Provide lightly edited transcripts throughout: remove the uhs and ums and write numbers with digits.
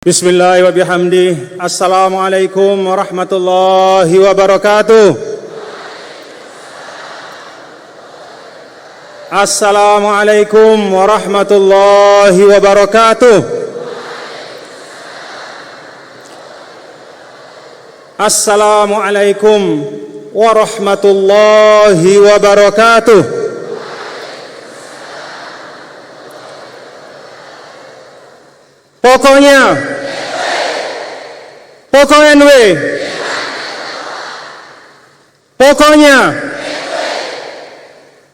Bismillah wa bihamdih. Assalamualaikum warahmatullahi wabarakatuh. Assalamualaikum warahmatullahi wabarakatuh. Assalamualaikum warahmatullahi wabarakatuh. Pokok NW,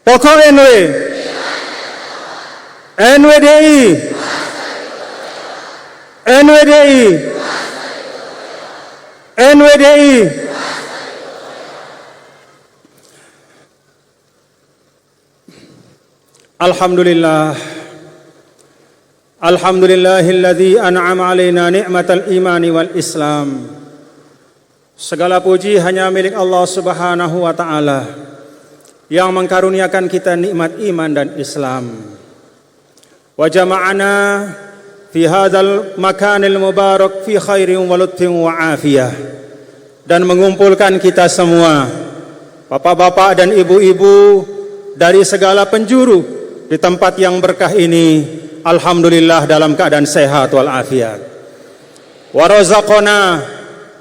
pokok NW, NWDI, NWDI, NWDI. Alhamdulillah. Alhamdulillahilladzi an'ama alaina ni'matal imani wal islam. Segala puji hanya milik Allah Subhanahu wa taala yang mengkaruniakan kita nikmat iman dan Islam. Wa jama'ana fi hadzal makanil mubarak fi khairin wa lutfin wa afiyah, dan mengumpulkan kita semua, bapak-bapak dan ibu-ibu dari segala penjuru di tempat yang berkah ini. Alhamdulillah dalam keadaan sehat wal afiat. Wa razaqana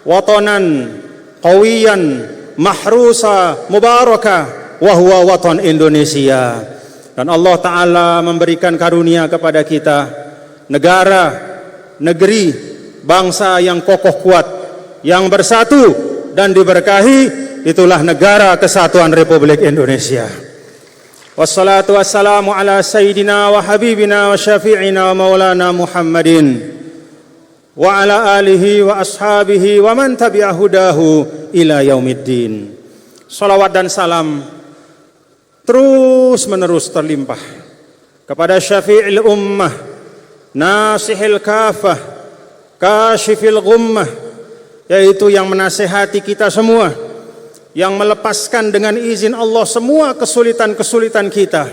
watanan qawiyan mahrusa mubaraka wa huwa watan Indonesia. Dan Allah Ta'ala memberikan karunia kepada kita negara, negeri, bangsa yang kokoh kuat, yang bersatu dan diberkahi. Itulah negara kesatuan Republik Indonesia. Wassalatu wassalamu ala sayyidina wa habibina wa syafi'ina wa maulana Muhammadin wa ala alihi wa ashabihi wa man tabi'a hudahu ila yaumiddin. Salawat dan salam terus menerus terlimpah kepada syafi'il ummah, nasihil kafah, kashifil gummah, yaitu yang menasihati kita semua, yang melepaskan dengan izin Allah semua kesulitan-kesulitan kita,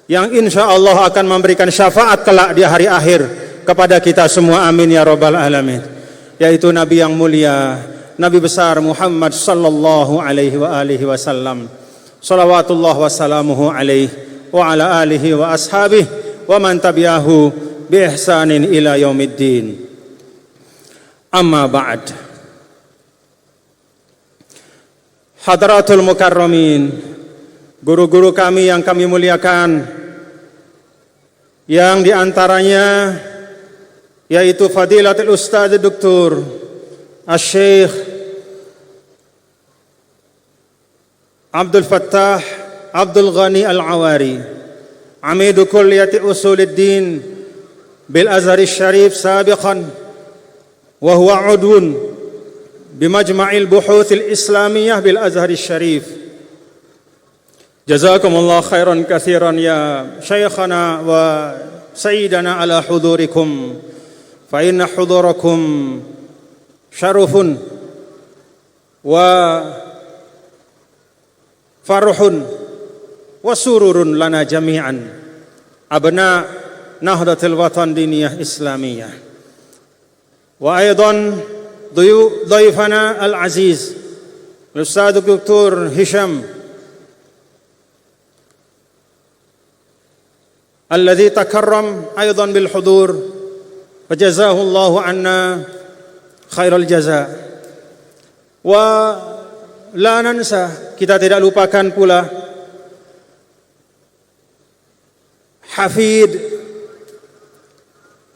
yang insya Allah akan memberikan syafaat kelak di hari akhir kepada kita semua, amin ya rabbal alamin, yaitu Nabi yang mulia, Nabi besar Muhammad sallallahu alaihi wa alihi wasallam, salawatullah wassalamuhu alaihi wa ala alihi wa ashabihi wa man tabi'ahu bi ihsanin ila yaumiddin. Amma ba'd. Hadratul mukarramin, guru-guru kami yang kami muliakan, yang diantaranya yaitu Fadilatul Ustaz Dr. Asy-Syaikh Abdul Fattah Abdul Ghani Al-Awari, Amidu Kulliyati Usuluddin bil Azhar Syarif sabiqan wa huwa udwun bimajma'il buhuthil islamiyah bil Azhar Syarif. Jazakumullah khairan katsiran ya syekhana wa sayyidana ala hudurikum, fa inna hudurakum syarufun wa farhun wa sururun lana jami'an abna Nahdlatul Watan Diniyah Islamiyah. Wa aidan ضيفنا العزيز الأستاذ الدكتور هشام الذي تكرم أيضا بالحضور، فجزاه الله عنا خير الجزاء. ولا ننسى, kita tidak lupakan pula Hafid,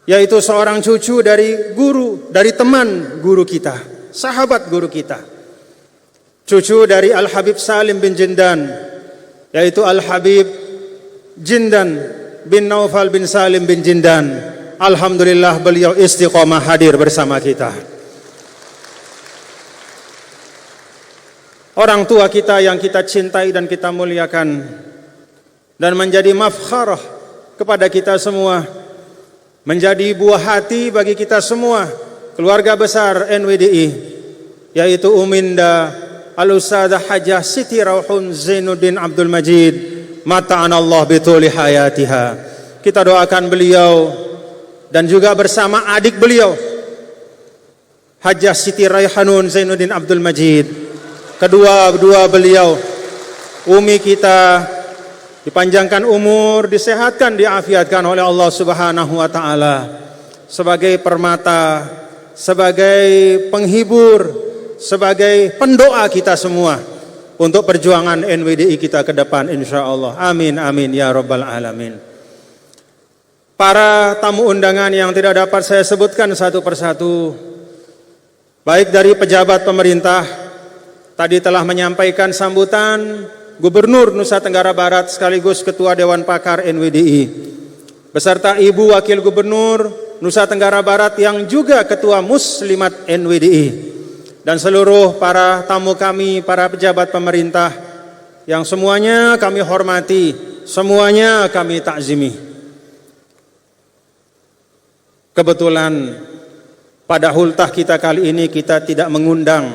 yaitu seorang cucu dari guru, dari teman guru kita, sahabat guru kita, cucu dari Al-Habib Salim bin Jindan, yaitu Al-Habib Jindan bin Naufal bin Salim bin Jindan. Alhamdulillah beliau istiqomah hadir bersama kita. Orang tua kita yang kita cintai dan kita muliakan, dan menjadi mafkharah kepada kita semua, menjadi buah hati bagi kita semua, keluarga besar NWDI, yaitu Uminda Al-Ustadzah Hajah Siti Rauhun Zainuddin Abdul Majid, mata'anallah bituli hayatiha. Kita doakan beliau dan juga bersama adik beliau Hajjah Siti Raihanun Zainuddin Abdul Majid, kedua beliau, umi kita, dipanjangkan umur, disehatkan, diafiatkan oleh Allah Subhanahu wa taala sebagai permata, sebagai penghibur, sebagai pendoa kita semua untuk perjuangan NWDI kita ke depan insyaallah. Amin amin ya rabbal alamin. Para tamu undangan yang tidak dapat saya sebutkan satu persatu, baik dari pejabat pemerintah, tadi telah menyampaikan sambutan Gubernur Nusa Tenggara Barat sekaligus Ketua Dewan Pakar NWDI, beserta Ibu Wakil Gubernur Nusa Tenggara Barat yang juga Ketua Muslimat NWDI, dan seluruh para tamu kami, para pejabat pemerintah yang semuanya kami hormati, semuanya kami takzimi. Kebetulan pada hultah kita kali ini kita tidak mengundang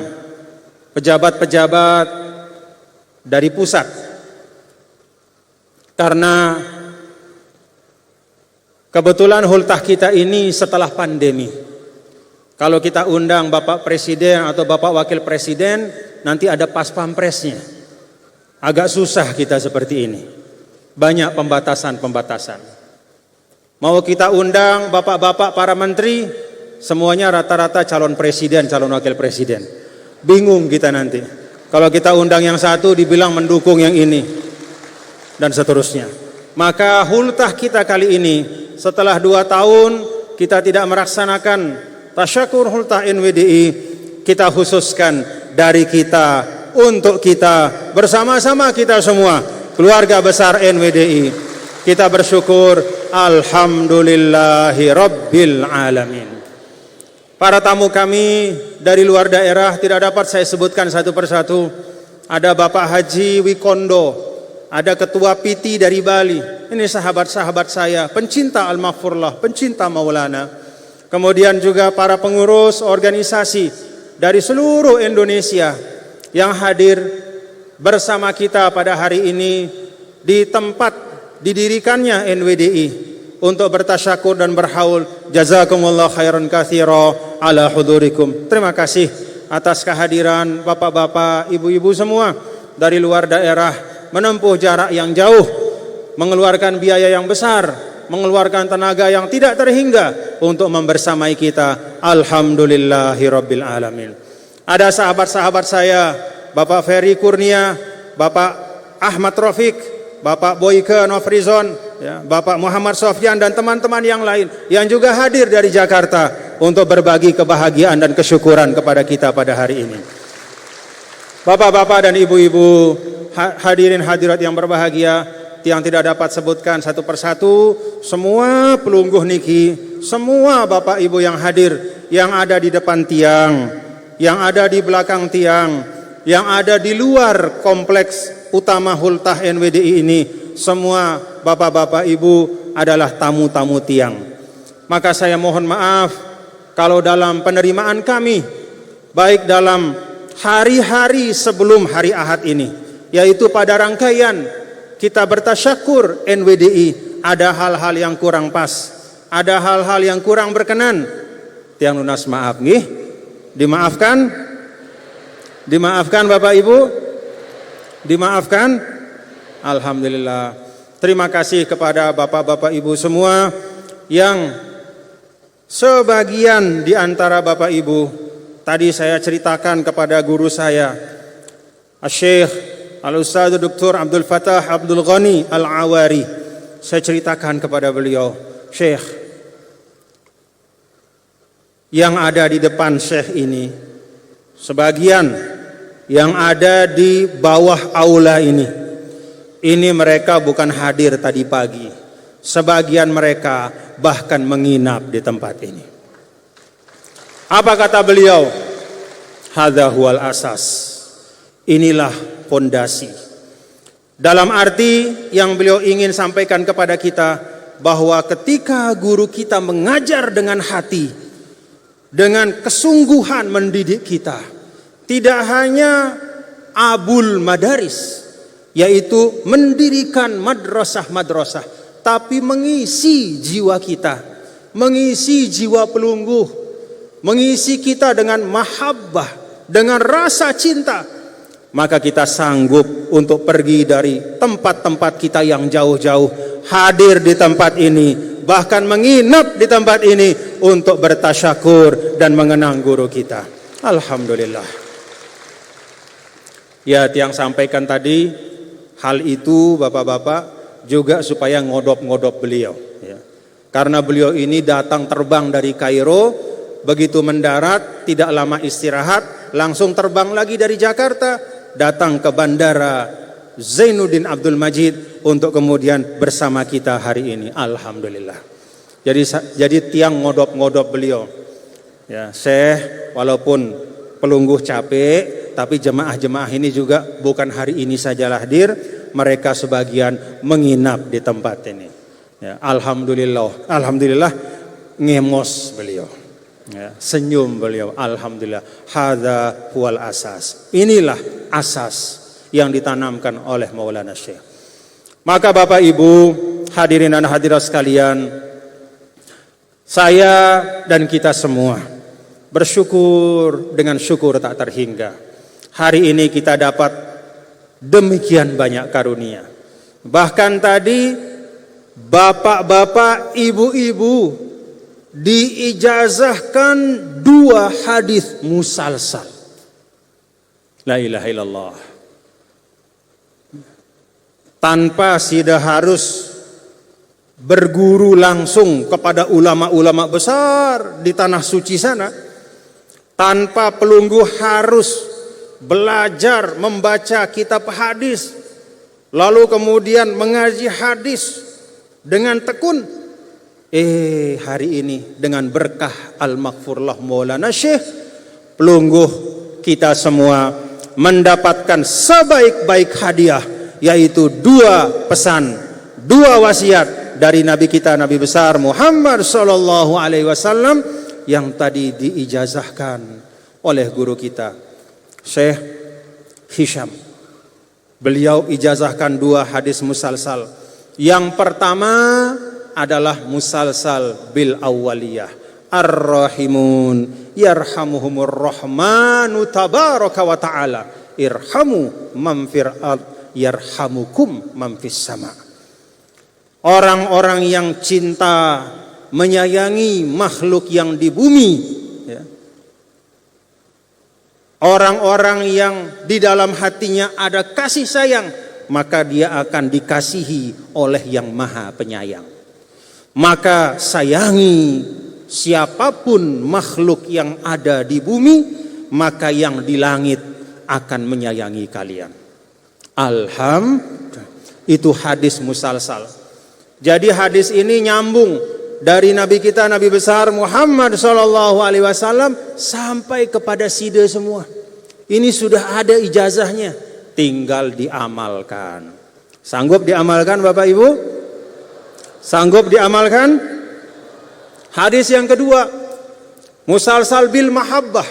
pejabat-pejabat dari pusat, karena kebetulan hultah kita ini setelah pandemi. Kalau kita undang Bapak Presiden atau Bapak Wakil Presiden, nanti ada pas pampresnya. Agak susah kita seperti ini. Banyak pembatasan-pembatasan. Mau kita undang bapak-bapak para menteri, semuanya rata-rata calon presiden, calon wakil presiden. Bingung kita nanti. Kalau kita undang yang satu dibilang mendukung yang ini, dan seterusnya. Maka hultah kita kali ini, setelah 2 tahun kita tidak melaksanakan tasyakur hultah NWDI, kita khususkan dari kita, untuk kita, bersama-sama kita semua, keluarga besar NWDI. Kita bersyukur, alhamdulillahi rabbil alamin. Para tamu kami dari luar daerah tidak dapat saya sebutkan satu persatu. Ada Bapak Haji Wikondo, ada Ketua PT dari Bali. Ini sahabat-sahabat saya, pencinta Al-Maghfurlah, pencinta Maulana. Kemudian juga para pengurus organisasi dari seluruh Indonesia yang hadir bersama kita pada hari ini di tempat didirikannya NWDI untuk bertasyakur dan berhaul. Jazakumullah khairan katsira ala hudurikum. Terima kasih atas kehadiran bapak-bapak, ibu-ibu semua dari luar daerah, menempuh jarak yang jauh, mengeluarkan biaya yang besar, mengeluarkan tenaga yang tidak terhingga untuk membersamai kita. Alhamdulillahirabbil alamin. Ada sahabat-sahabat saya, Bapak Ferry Kurnia, Bapak Ahmad Rafiq, Bapak Boyke Nofrizon, ya, Bapak Muhammad Sofyan dan teman-teman yang lain yang juga hadir dari Jakarta untuk berbagi kebahagiaan dan kesyukuran kepada kita pada hari ini. Bapak-bapak dan ibu-ibu, hadirin hadirat yang berbahagia, yang tidak dapat sebutkan satu persatu, semua pelungguh niki, semua bapak ibu yang hadir, yang ada di depan tiang, yang ada di belakang tiang, yang ada di luar kompleks utama hultah NWDI ini, semua bapak-bapak ibu adalah tamu-tamu tiang. Maka saya mohon maaf kalau dalam penerimaan kami, baik dalam hari-hari sebelum hari Ahad ini, yaitu pada rangkaian kita bertasyakur NWDI, ada hal-hal yang kurang pas, ada hal-hal yang kurang berkenan. Tiang lunas maaf nggih, dimaafkan, dimaafkan Bapak Ibu. Dimaafkan? Alhamdulillah. Terima kasih kepada bapak-bapak ibu semua yang sebagian di antara bapak ibu tadi saya ceritakan kepada guru saya, Syekh Al-Ustadz Dr. Abdul Fattah Abdul Ghani Al-Awari. Saya ceritakan kepada beliau, Syekh, yang ada di depan Syekh ini, sebagian yang ada di bawah aula ini mereka bukan hadir tadi pagi. Sebagian mereka bahkan menginap di tempat ini. Apa kata beliau? Hadza huwal asas. Inilah fondasi. Dalam arti yang beliau ingin sampaikan kepada kita, bahwa ketika guru kita mengajar dengan hati, dengan kesungguhan mendidik kita, tidak hanya abul madaris, yaitu mendirikan madrasah-madrasah, tapi mengisi jiwa kita, mengisi jiwa pelungguh, mengisi kita dengan mahabbah, dengan rasa cinta, maka kita sanggup untuk pergi dari tempat-tempat kita yang jauh-jauh, hadir di tempat ini, bahkan menginap di tempat ini untuk bertasyakur dan mengenang guru kita. Alhamdulillah. Ya, tiang sampaikan tadi hal itu Bapak-bapak juga supaya ngodop-ngodop beliau, ya. Karena beliau ini datang terbang dari Kairo, begitu mendarat tidak lama istirahat, langsung terbang lagi dari Jakarta, datang ke bandara Zainuddin Abdul Majid untuk kemudian bersama kita hari ini. Alhamdulillah. Jadi tiang ngodop-ngodop beliau. Ya, Syekh walaupun pelungguh capek, tapi jemaah-jemaah ini juga bukan hari ini saja hadir, mereka sebagian menginap di tempat ini. Ya, alhamdulillah ngemos beliau. Ya, senyum beliau. Alhamdulillah. Hadza huwal asas. Inilah asas yang ditanamkan oleh Maulana Syekh. Maka Bapak Ibu, hadirin dan hadirat sekalian, saya dan kita semua bersyukur dengan syukur tak terhingga. Hari ini kita dapat demikian banyak karunia. Bahkan tadi bapak-bapak, ibu-ibu diijazahkan 2 hadis musalsal. La ilaha illallah. Tanpa tidak harus berguru langsung kepada ulama-ulama besar di tanah suci sana, tanpa pelungguh harus belajar membaca kitab hadis, lalu kemudian mengaji hadis dengan tekun. Hari ini dengan berkah Al-Maghfurlah Maulana Syekh, pelungguh kita semua mendapatkan sebaik-baik hadiah, yaitu 2 pesan, 2 wasiat dari Nabi kita, Nabi besar Muhammad sallallahu alaihi wasallam, yang tadi diijazahkan oleh guru kita Syekh Hisham. Beliau ijazahkan 2 hadis musalsal. Yang pertama adalah musalsal bil awwaliyah. Ar-rahimun yarhamuhumur rahmanu tabaraka wa ta'ala. Irhamu man fil ard yarhamukum man fis sama. Orang-orang yang cinta menyayangi makhluk yang di bumi, ya. Orang-orang yang di dalam hatinya ada kasih sayang, maka dia akan dikasihi oleh yang maha penyayang. Maka sayangi siapapun makhluk yang ada di bumi, maka yang di langit akan menyayangi kalian. Alhamdulillah. Itu hadis musalsal. Jadi hadis ini nyambung dari Nabi kita, Nabi besar Muhammad sallallahu alaihi wasallam sampai kepada sida semua. Ini sudah ada ijazahnya, tinggal diamalkan. Sanggup diamalkan Bapak Ibu? Sanggup diamalkan? Hadis yang kedua, musalsal bil mahabbah.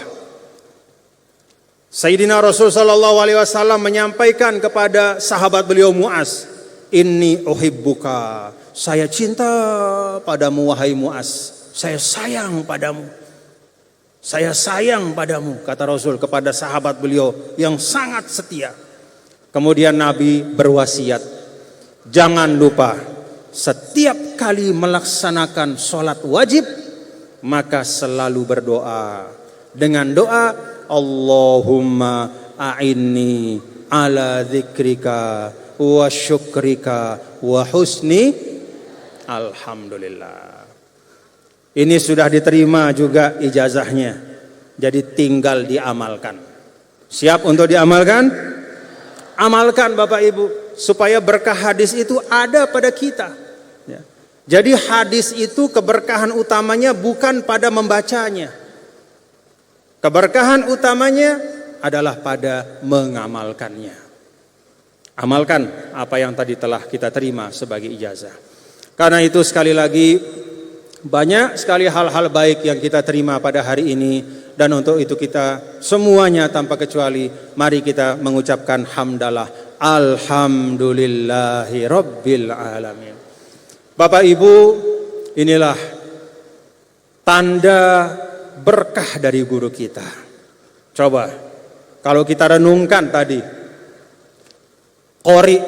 Sayyidina Rasul sallallahu alaihi wasallam menyampaikan kepada sahabat beliau Muaz, "Inni uhibbuka." Saya cinta padamu wahai Muaz. Saya sayang padamu. Saya sayang padamu, kata Rasul kepada sahabat beliau yang sangat setia. Kemudian Nabi berwasiat, jangan lupa setiap kali melaksanakan sholat wajib, maka selalu berdoa dengan doa Allahumma a'inni ala dzikrika wa syukrika wa husni. Alhamdulillah. Ini sudah diterima juga ijazahnya. Jadi tinggal diamalkan. Siap untuk diamalkan? Amalkan Bapak Ibu, supaya berkah hadis itu ada pada kita. Ya. Jadi hadis itu keberkahan utamanya bukan pada membacanya. Keberkahan utamanya adalah pada mengamalkannya. Amalkan apa yang tadi telah kita terima sebagai ijazah. Karena itu sekali lagi, banyak sekali hal-hal baik yang kita terima pada hari ini. Dan untuk itu kita semuanya tanpa kecuali, mari kita mengucapkan hamdalah. Alhamdulillahi Rabbil Alamin. Bapak Ibu, inilah tanda berkah dari guru kita. Coba kalau kita renungkan tadi qori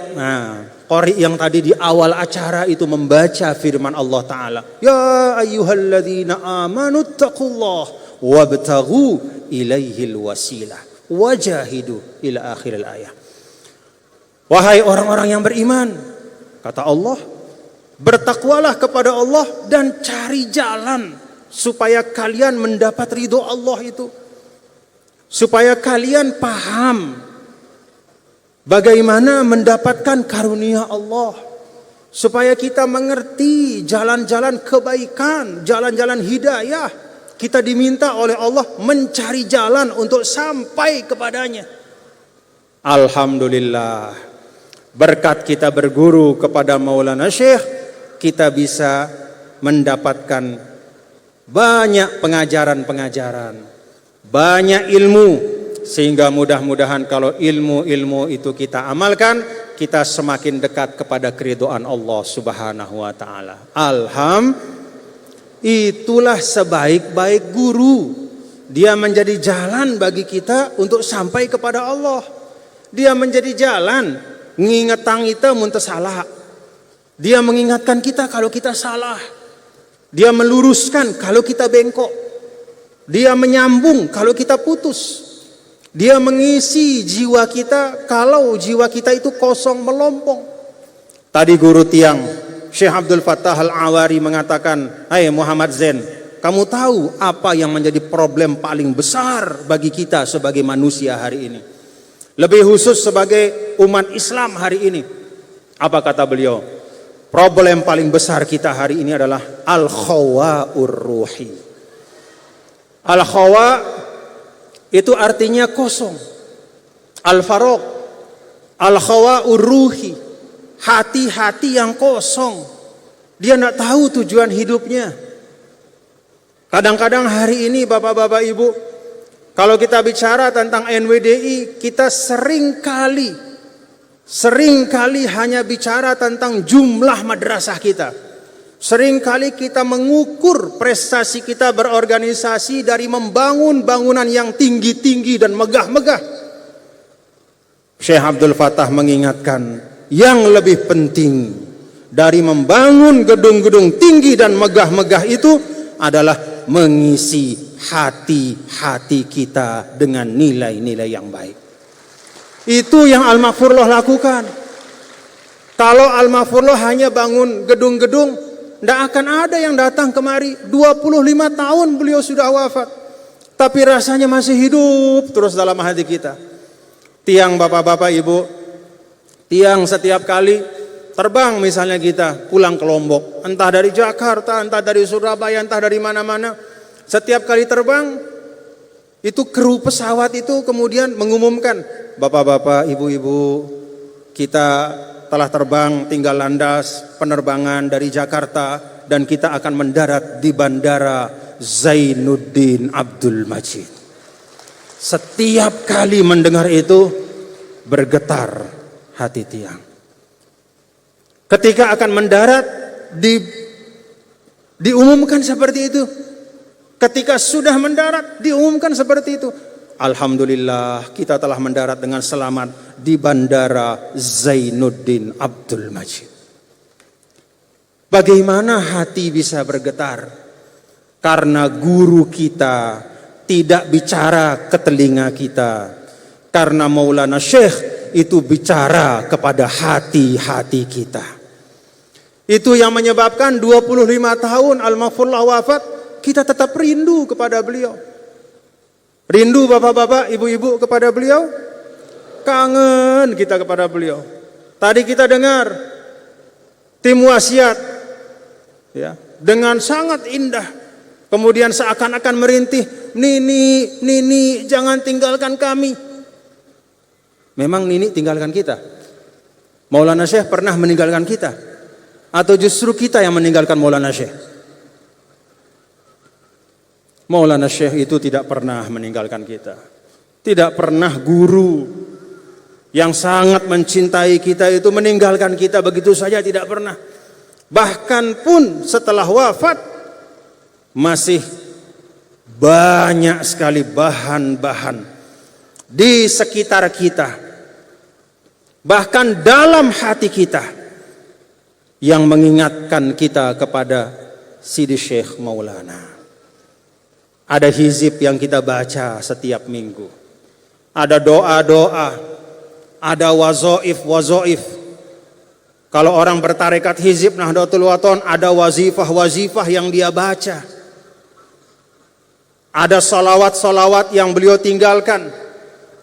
yang tadi di awal acara itu membaca firman Allah Ta'ala, ya ayyuhalladzina amanu taqullah wabtaghu ilaihil wasilah wajahidu ila akhiril ayat. Wahai orang-orang yang beriman, kata Allah, bertakwalah kepada Allah dan cari jalan supaya kalian mendapat ridho Allah itu. Supaya kalian paham bagaimana mendapatkan karunia Allah. Supaya kita mengerti jalan-jalan kebaikan, jalan-jalan hidayah. Kita diminta oleh Allah mencari jalan untuk sampai kepadanya. Alhamdulillah, berkat kita berguru kepada Maulana Syekh, kita bisa mendapatkan banyak pengajaran-pengajaran, banyak ilmu, sehingga mudah-mudahan kalau ilmu-ilmu itu kita amalkan, kita semakin dekat kepada keridhaan Allah Subhanahu wa Ta'ala. Itulah sebaik-baik guru. Dia menjadi jalan bagi kita untuk sampai kepada Allah. Dia menjadi jalan ngingetang kita muntah salah. Dia mengingatkan kita kalau kita salah. Dia meluruskan kalau kita bengkok. Dia menyambung kalau kita putus. Dia mengisi jiwa kita kalau jiwa kita itu kosong melompong. Tadi guru tiang Syekh Abdul Fattah Al-Awari mengatakan, "Hai Muhammad Zain, kamu tahu apa yang menjadi problem paling besar bagi kita sebagai manusia hari ini? Lebih khusus sebagai umat Islam hari ini." Apa kata beliau? Problem paling besar kita hari ini adalah al-khawa'ur ruhi. Al-khawa' itu artinya kosong. Al-faraq, al-khawa'ur ruhi, hati-hati yang kosong. Dia tidak tahu tujuan hidupnya. Kadang-kadang hari ini bapak-bapak ibu, kalau kita bicara tentang NWDI, kita sering kali hanya bicara tentang jumlah madrasah kita. Sering kali kita mengukur prestasi kita berorganisasi dari membangun bangunan yang tinggi-tinggi dan megah-megah. Syekh Abdul Fattah mengingatkan, yang lebih penting dari membangun gedung-gedung tinggi dan megah-megah itu adalah mengisi hati-hati kita dengan nilai-nilai yang baik. Itu yang Al-Maghfurullah lakukan. Kalau Al-Maghfurullah hanya bangun gedung-gedung, tidak akan ada yang datang kemari. 25 tahun beliau sudah wafat, tapi rasanya masih hidup terus dalam hati kita. Tiang bapak-bapak ibu, tiang setiap kali terbang misalnya kita pulang ke Lombok, entah dari Jakarta, entah dari Surabaya, entah dari mana-mana. Setiap kali terbang, itu kru pesawat itu kemudian mengumumkan, bapak-bapak, ibu-ibu, kita telah terbang tinggal landas penerbangan dari Jakarta dan kita akan mendarat di Bandara Zainuddin Abdul Majid. Setiap kali mendengar itu bergetar hati tiang. Ketika akan mendarat diumumkan seperti itu. Ketika sudah mendarat diumumkan seperti itu. Alhamdulillah kita telah mendarat dengan selamat di Bandara Zainuddin Abdul Majid. Bagaimana hati bisa bergetar? Karena guru kita tidak bicara ke telinga kita. Karena Maulana Syekh itu bicara kepada hati-hati kita. Itu yang menyebabkan 25 tahun Al-Maghfurullah wafat, kita tetap rindu kepada beliau. Rindu bapak-bapak, ibu-ibu kepada beliau. Kangen kita kepada beliau. Tadi kita dengar tim wasiat ya, dengan sangat indah. Kemudian seakan-akan merintih, Nini jangan tinggalkan kami. Memang Nini tinggalkan kita? Maulana Syekh pernah meninggalkan kita? Atau justru kita yang meninggalkan Maulana Syekh? Maulana Syekh itu tidak pernah meninggalkan kita. Tidak pernah guru yang sangat mencintai kita itu meninggalkan kita begitu saja, tidak pernah. Bahkan pun setelah wafat masih banyak sekali bahan-bahan di sekitar kita, bahkan dalam hati kita, yang mengingatkan kita kepada Sidi Syekh Maulana. Ada hizib yang kita baca setiap minggu, ada doa-doa, ada wazoif. Kalau orang bertarekat hizib Nahdlatul Wathon, ada wazifah-wazifah yang dia baca. Ada salawat-salawat yang beliau tinggalkan.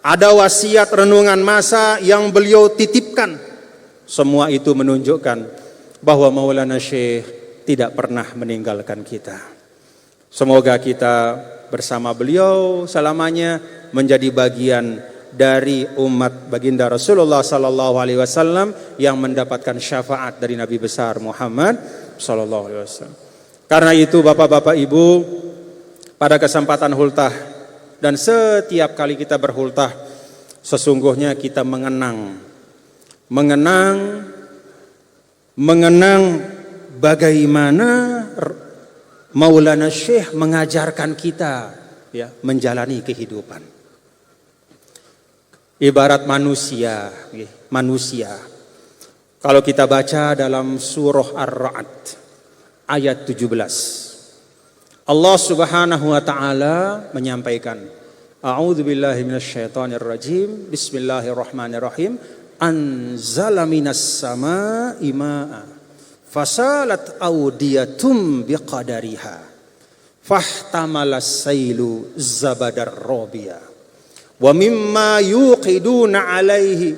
Ada wasiat renungan masa yang beliau titipkan. Semua itu menunjukkan bahwa Maulana Syekh tidak pernah meninggalkan kita. Semoga kita bersama beliau selamanya menjadi bagian dari umat baginda Rasulullah sallallahu alaihi wasallam yang mendapatkan syafaat dari Nabi besar Muhammad sallallahu alaihi wasallam. Karena itu Bapak-bapak Ibu, pada kesempatan hultah dan setiap kali kita berhultah, sesungguhnya kita mengenang bagaimana Maulana Syekh mengajarkan kita ya menjalani kehidupan. Ibarat manusia. Kalau kita baca dalam surah Ar-Ra'd ayat 17, Allah Subhanahu wa taala menyampaikan, A'udzubillahi minasyaitonirrajim. Bismillahirrahmanirrahim. Anzala minas samaa'i maa'a fasalat awdiyatum biqadariha fahtamalas sailu zabadar rabiya wa mimma yuqiduna alaihi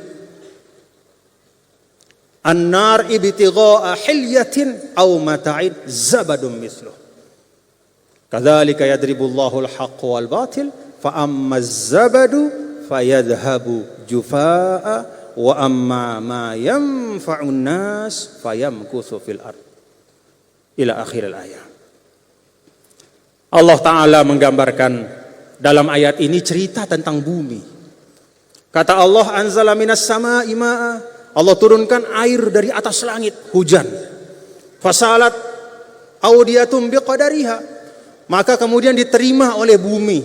an-nar ibtigha'a hilyatin aw mata'in zabadun mithluh kadzalika yadribullahu al-haqqa wal batil fa amma az-zabadu fayadhhabu jufaa'a wa amma ma yanfa'un nas fayamkuthu fil ard ila akhir al-ayat. Allah Ta'ala menggambarkan dalam ayat ini cerita tentang bumi. Kata Allah, anzala minas samaa'i maa'a, Allah turunkan air dari atas langit, hujan. Fasalat awdiyatum biqadariha, maka kemudian diterima oleh bumi.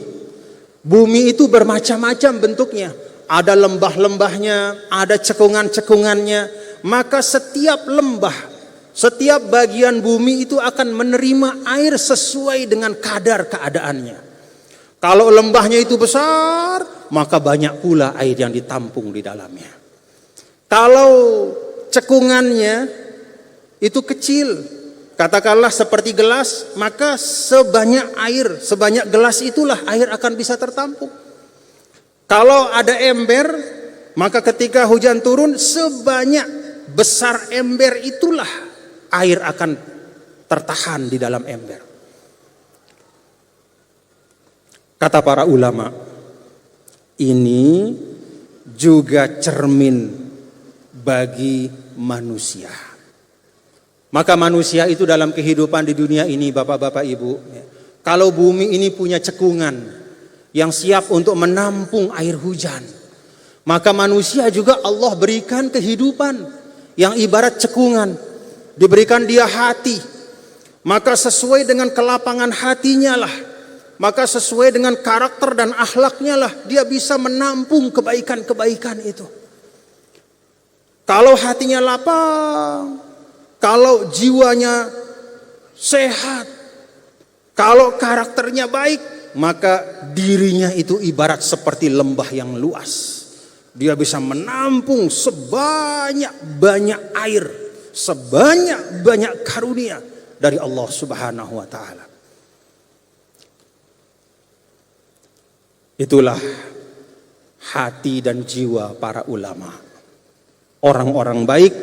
Bumi itu bermacam-macam bentuknya. Ada lembah-lembahnya, ada cekungan-cekungannya. Maka setiap lembah, setiap bagian bumi itu akan menerima air sesuai dengan kadar keadaannya. Kalau lembahnya itu besar, maka banyak pula air yang ditampung di dalamnya. Kalau cekungannya itu kecil, katakanlah seperti gelas, maka sebanyak gelas itulah air akan bisa tertampung. Kalau ada ember, maka ketika hujan turun, sebanyak besar ember itulah air akan tertahan di dalam ember. Kata para ulama, ini juga cermin bagi manusia. Maka manusia itu dalam kehidupan di dunia ini, Bapak-bapak Ibu, kalau bumi ini punya cekungan yang siap untuk menampung air hujan, maka manusia juga Allah berikan kehidupan yang ibarat cekungan. Diberikan dia hati, maka sesuai dengan kelapangan hatinya lah, maka sesuai dengan karakter dan akhlaknya lah dia bisa menampung kebaikan-kebaikan itu. Kalau hatinya lapang, kalau jiwanya sehat, kalau karakternya baik, maka dirinya itu ibarat seperti lembah yang luas. Dia bisa menampung sebanyak-banyak air, sebanyak-banyak karunia dari Allah Subhanahu wa taala. Itulah hati dan jiwa para ulama, orang-orang baik,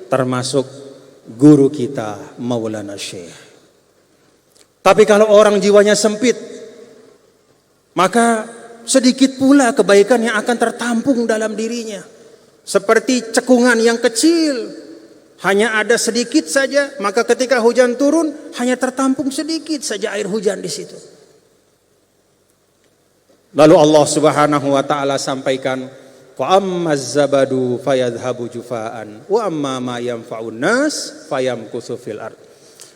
termasuk guru kita Maulana Syekh. Tapi kalau orang jiwanya sempit, maka sedikit pula kebaikan yang akan tertampung dalam dirinya. Seperti cekungan yang kecil, hanya ada sedikit saja, maka ketika hujan turun hanya tertampung sedikit saja air hujan di situ. Lalu Allah Subhanahu wa taala sampaikan, fa ammaz zabadu fayadhhabu jufaan wa amma ma yanfa'un nas fayamkuthu fil ard.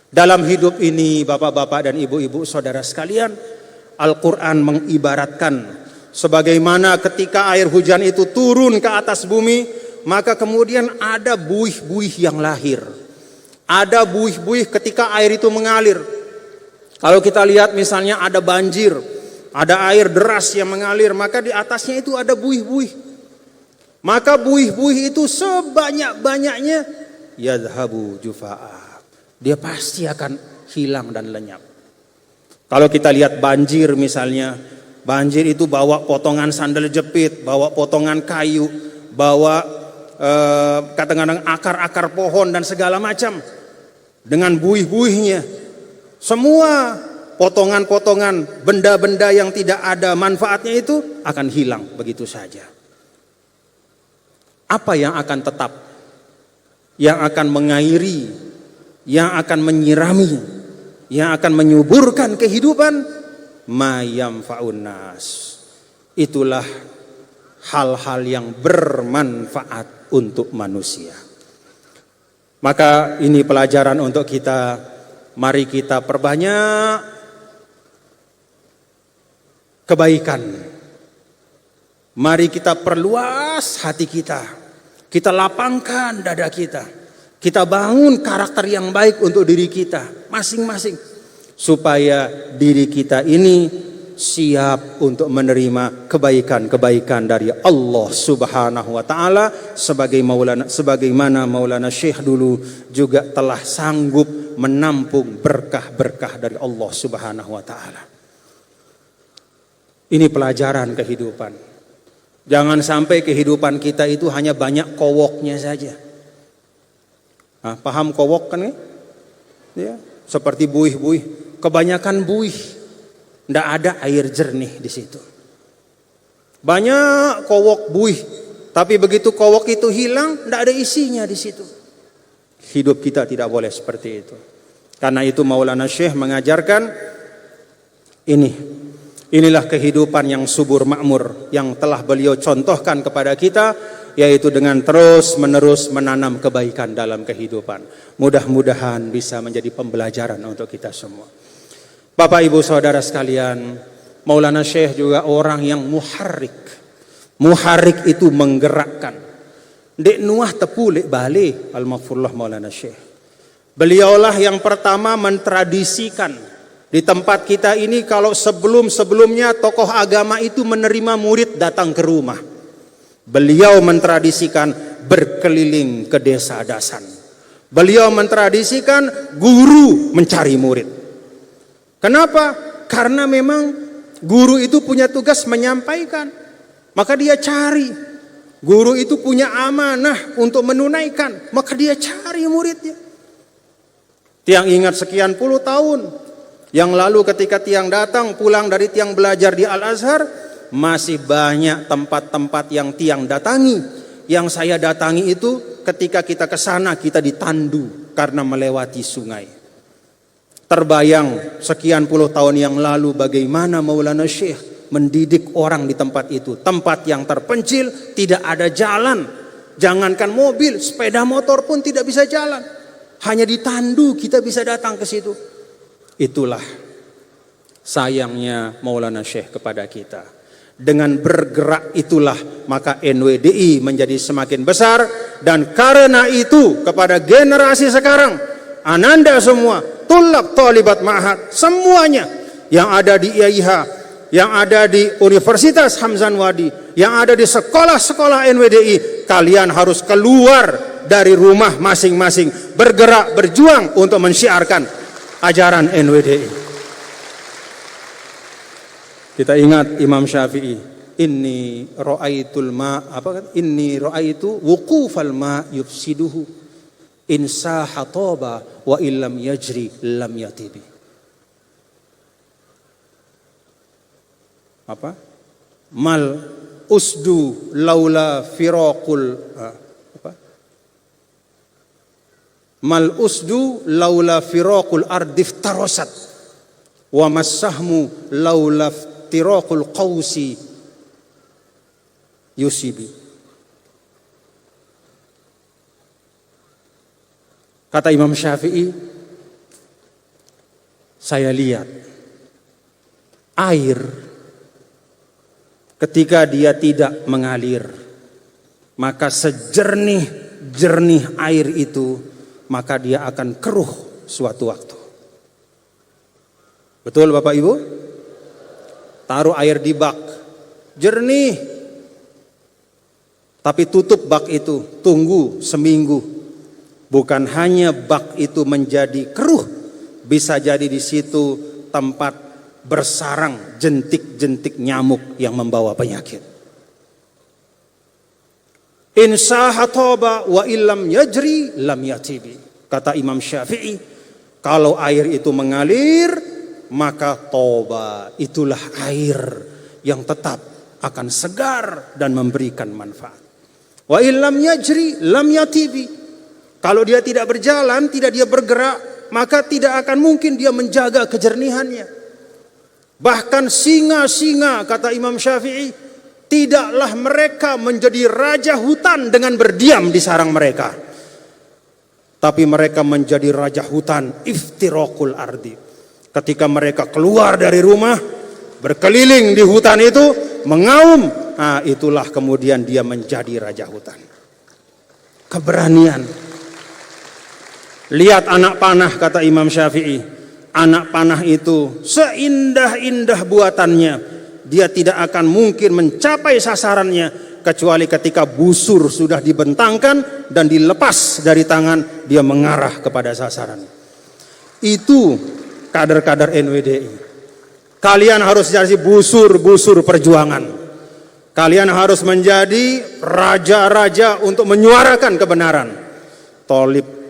Dalam hidup ini Bapak-bapak dan ibu-ibu saudara sekalian, Al-Quran mengibaratkan sebagaimana ketika air hujan itu turun ke atas bumi, maka kemudian ada buih-buih yang lahir. Ada buih-buih ketika air itu mengalir. Kalau kita lihat misalnya ada banjir, ada air deras yang mengalir, maka di atasnya itu ada buih-buih. Maka buih-buih itu sebanyak-banyaknya yadhabu jufa'a. Dia pasti akan hilang dan lenyap. Kalau kita lihat banjir misalnya, banjir itu bawa potongan sandal jepit, bawa potongan kayu, bawa kadang-kadang akar-akar pohon dan segala macam. Dengan buih-buihnya, semua potongan-potongan benda-benda yang tidak ada manfaatnya itu akan hilang begitu saja. Apa yang akan tetap? Yang akan mengairi, yang akan menyirami, yang akan menyuburkan kehidupan, ma yamfa'un nas. Itulah hal-hal yang bermanfaat untuk manusia. Maka ini pelajaran untuk kita. Mari kita perbanyak kebaikan. Mari kita perluas hati kita. Kita lapangkan dada kita. Kita bangun karakter yang baik untuk diri kita masing-masing, supaya diri kita ini siap untuk menerima kebaikan-kebaikan dari Allah Subhanahu wa taala, sebagaimana Maulana Syekh dulu juga telah sanggup menampung berkah-berkah dari Allah Subhanahu wa taala. Ini pelajaran kehidupan. Jangan sampai kehidupan kita itu hanya banyak kowoknya saja. Paham kowok kan? Ya, seperti buih-buih. Kebanyakan buih, tidak ada air jernih di situ. Banyak kowok buih, tapi begitu kowok itu hilang, tidak ada isinya di situ. Hidup kita tidak boleh seperti itu. Karena itu Maulana Syekh mengajarkan inilah kehidupan yang subur makmur yang telah beliau contohkan kepada kita, yaitu dengan terus-menerus menanam kebaikan dalam kehidupan. Mudah-mudahan bisa menjadi pembelajaran untuk kita semua. Bapak Ibu Saudara sekalian, Maulana Syekh juga orang yang muharrik. Muharrik itu menggerakkan. Dek nuah tepu lek balik al-maghfurullah Maulana Syekh. Beliaulah yang pertama mentradisikan di tempat kita ini, kalau sebelum-sebelumnya tokoh agama itu menerima murid datang ke rumah, beliau mentradisikan berkeliling ke desa dasan. Beliau mentradisikan guru mencari murid. Kenapa? Karena memang guru itu punya tugas menyampaikan, maka dia cari. Guru itu punya amanah untuk menunaikan, maka dia cari muridnya. Tiang ingat sekian puluh tahun yang lalu ketika tiang datang pulang dari tiang belajar di Al-Azhar, masih banyak tempat-tempat yang tiang datangi. Yang saya datangi itu ketika kita ke sana kita ditandu karena melewati sungai. Terbayang sekian puluh tahun yang lalu bagaimana Maulana Syekh mendidik orang di tempat itu. Tempat yang terpencil, tidak ada jalan. Jangankan mobil, sepeda motor pun tidak bisa jalan. Hanya ditandu kita bisa datang ke situ. Itulah sayangnya Maulana Syekh kepada kita. Dengan bergerak itulah maka NWDI menjadi semakin besar. Dan karena itu kepada generasi sekarang, ananda semua, tulab talibat ma'had, semuanya yang ada di IAIH, yang ada di Universitas Hamzan Wadi, yang ada di sekolah-sekolah NWDI, kalian harus keluar dari rumah masing-masing, bergerak, berjuang untuk mensyiarkan ajaran NWDI. Kita ingat Imam Syafi'i, inni ra'aitu wuqufal ma yufsiduhu in saha toba wa illam yajri lam yatibi. Apa? Mal usdu laula firaqul Mal usdu laula firaqul ardif tarasat wa massahmu laula tiraqul qausi yusibi. Kata Imam Syafi'i, saya lihat air ketika dia tidak mengalir, maka sejernih-jernih air itu, maka dia akan keruh suatu waktu. Betul Bapak Ibu? Taruh air di bak, jernih. Tapi tutup bak itu, tunggu seminggu. Bukan hanya bak itu menjadi keruh, bisa jadi di situ tempat bersarang jentik-jentik nyamuk yang membawa penyakit. Insaha toba wa illam yajri lam yatibi. Kata Imam Syafi'i, kalau air itu mengalir, maka toba, itulah air yang tetap akan segar dan memberikan manfaat. Wa illam yajri lam yatibi. Kalau dia tidak berjalan, tidak dia bergerak, maka tidak akan mungkin dia menjaga kejernihannya. Bahkan singa-singa, kata Imam Syafi'i, tidaklah mereka menjadi raja hutan dengan berdiam di sarang mereka, tapi mereka menjadi raja hutan iftiraqul ardi. Ketika mereka keluar dari rumah, berkeliling di hutan itu, mengaum, nah itulah kemudian dia menjadi raja hutan. Keberanian. Lihat anak panah, kata Imam Syafi'i. Anak panah itu seindah-indah buatannya, dia tidak akan mungkin mencapai sasarannya kecuali ketika busur sudah dibentangkan dan dilepas dari tangan, dia mengarah kepada sasaran. Itu kader-kader NWDI. Kalian harus jadi busur-busur perjuangan. Kalian harus menjadi raja-raja untuk menyuarakan kebenaran.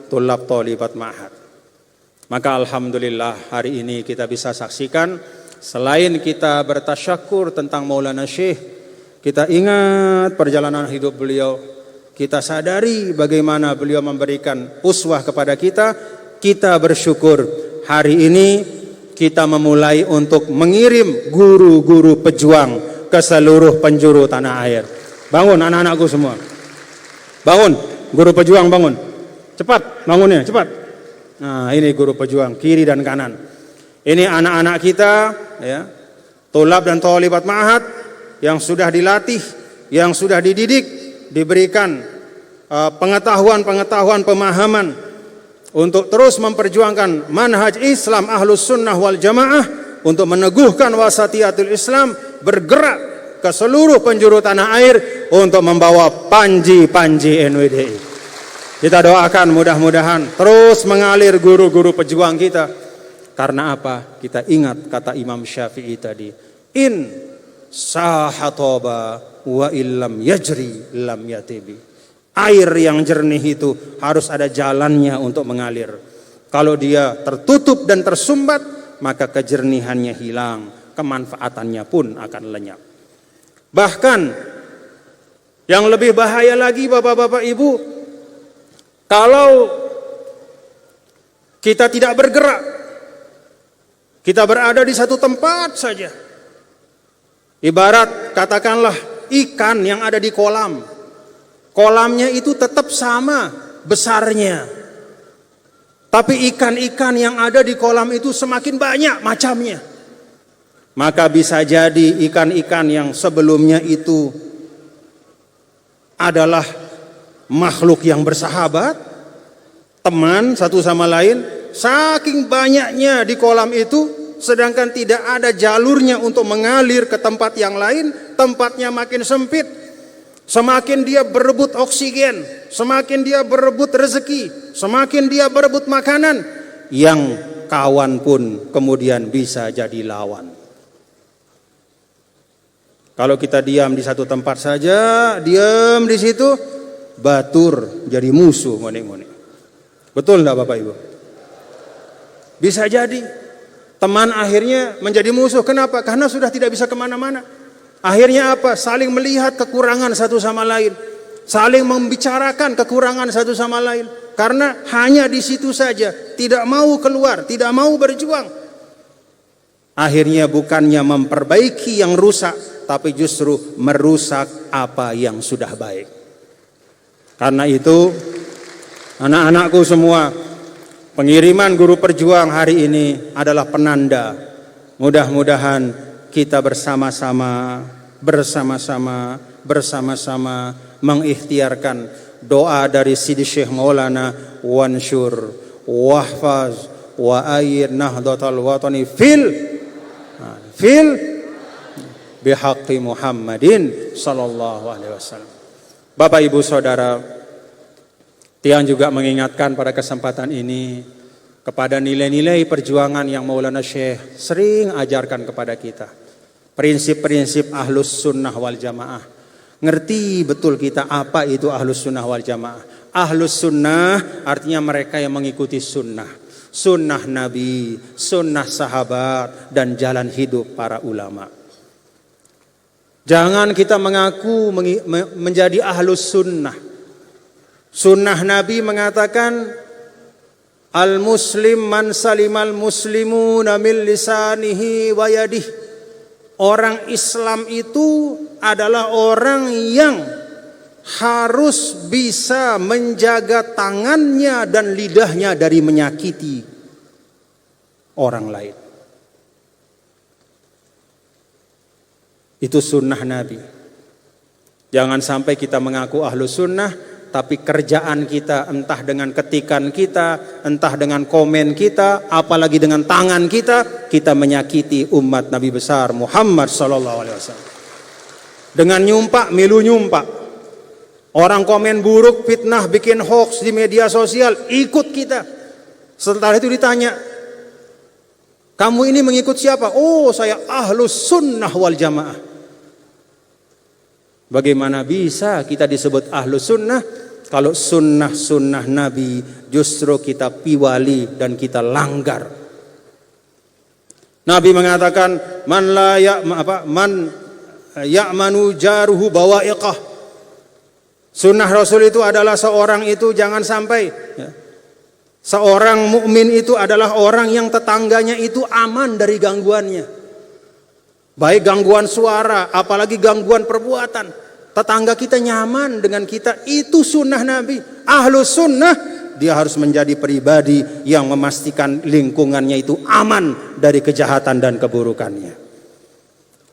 Tulab tolibat ma'had. Maka alhamdulillah hari ini kita bisa saksikan, selain kita bertasyakur tentang Maulana Syekh, kita ingat perjalanan hidup beliau, kita sadari bagaimana beliau memberikan uswah kepada kita, kita bersyukur hari ini kita memulai untuk mengirim guru-guru pejuang ke seluruh penjuru tanah air. Bangun anak-anakku semua. Bangun, guru pejuang bangun. Cepat bangunnya, cepat. Nah, ini guru pejuang kiri dan kanan. Ini anak-anak kita, ya, tulab dan tholibat ma'had yang sudah dilatih, yang sudah dididik, diberikan pengetahuan-pengetahuan, pemahaman untuk terus memperjuangkan manhaj Islam Ahlus Sunnah wal Jamaah, untuk meneguhkan wasatiyatul Islam, bergerak ke seluruh penjuru tanah air untuk membawa panji-panji NWDI. Kita doakan mudah-mudahan terus mengalir guru-guru pejuang kita. Karena apa? Kita ingat kata Imam Syafi'i tadi, in sahatoba wa illam yajri lam yatibi. Air yang jernih itu harus ada jalannya untuk mengalir. Kalau dia tertutup dan tersumbat, maka kejernihannya hilang, kemanfaatannya pun akan lenyap. Bahkan yang lebih bahaya lagi Bapak-bapak Ibu, kalau kita tidak bergerak, kita berada di satu tempat saja. Ibarat katakanlah ikan yang ada di kolam. Kolamnya itu tetap sama besarnya. Tapi ikan-ikan yang ada di kolam itu semakin banyak macamnya. Maka bisa jadi ikan-ikan yang sebelumnya itu adalah makhluk yang bersahabat, teman satu sama lain, saking banyaknya di kolam itu, sedangkan tidak ada jalurnya untuk mengalir ke tempat yang lain, tempatnya makin sempit. Semakin dia berebut oksigen, semakin dia berebut rezeki, semakin dia berebut makanan, yang kawan pun kemudian bisa jadi lawan. Kalau kita diam di satu tempat saja, diam di situ, batur jadi musuh monek-monek. Betul enggak Bapak Ibu? Bisa jadi teman akhirnya menjadi musuh. Kenapa? Karena sudah tidak bisa kemana-mana. Akhirnya apa? Saling melihat kekurangan satu sama lain, saling membicarakan kekurangan satu sama lain. Karena hanya di situ saja, tidak mau keluar, tidak mau berjuang. Akhirnya bukannya memperbaiki yang rusak, tapi justru merusak apa yang sudah baik. Karena itu, anak-anakku semua, pengiriman guru perjuang hari ini adalah penanda. Mudah-mudahan kita bersama-sama mengikhtiarkan doa dari Sidi Syekh Maulana, wansyur wahfaz wa ayyid nahdlatal watani fil bihaqqi Muhammadin sallallahu alaihi wasallam. Bapak Ibu Saudara, Tiang juga mengingatkan pada kesempatan ini kepada nilai-nilai perjuangan yang Maulana Syekh sering ajarkan kepada kita. Prinsip-prinsip Ahlus Sunnah wal Jamaah. Ngerti betul kita apa itu Ahlus Sunnah wal Jamaah. Ahlus Sunnah artinya mereka yang mengikuti sunnah. Sunnah Nabi, sunnah sahabat, dan jalan hidup para ulama. Jangan kita mengaku menjadi Ahlus Sunnah. Sunnah Nabi mengatakan, Al-Muslim man salimal muslimuna min lisanihi wa yadihi. Orang Islam itu adalah orang yang harus bisa menjaga tangannya dan lidahnya dari menyakiti orang lain. Itu sunnah Nabi. Jangan sampai kita mengaku ahlu sunnah, tapi kerjaan kita entah dengan ketikan kita, entah dengan komen kita, apalagi dengan tangan kita menyakiti umat Nabi besar Muhammad SAW. Dengan nyumpak, milu nyumpak. Orang komen buruk, fitnah, bikin hoax di media sosial, ikut kita. Setelah itu ditanya, kamu ini mengikut siapa? Oh, saya ahlus sunnah wal jamaah. Bagaimana bisa kita disebut ahlus sunnah kalau sunnah-sunnah Nabi justru kita piwali dan kita langgar? Nabi mengatakan, man ya'manu jaruhu bawa'iqah. Sunnah Rasul itu adalah seorang itu jangan sampai seorang mukmin itu adalah orang yang tetangganya itu aman dari gangguannya. Baik gangguan suara, apalagi gangguan perbuatan. Tetangga kita nyaman dengan kita, itu sunnah Nabi. Ahlus sunnah, dia harus menjadi pribadi yang memastikan lingkungannya itu aman dari kejahatan dan keburukannya.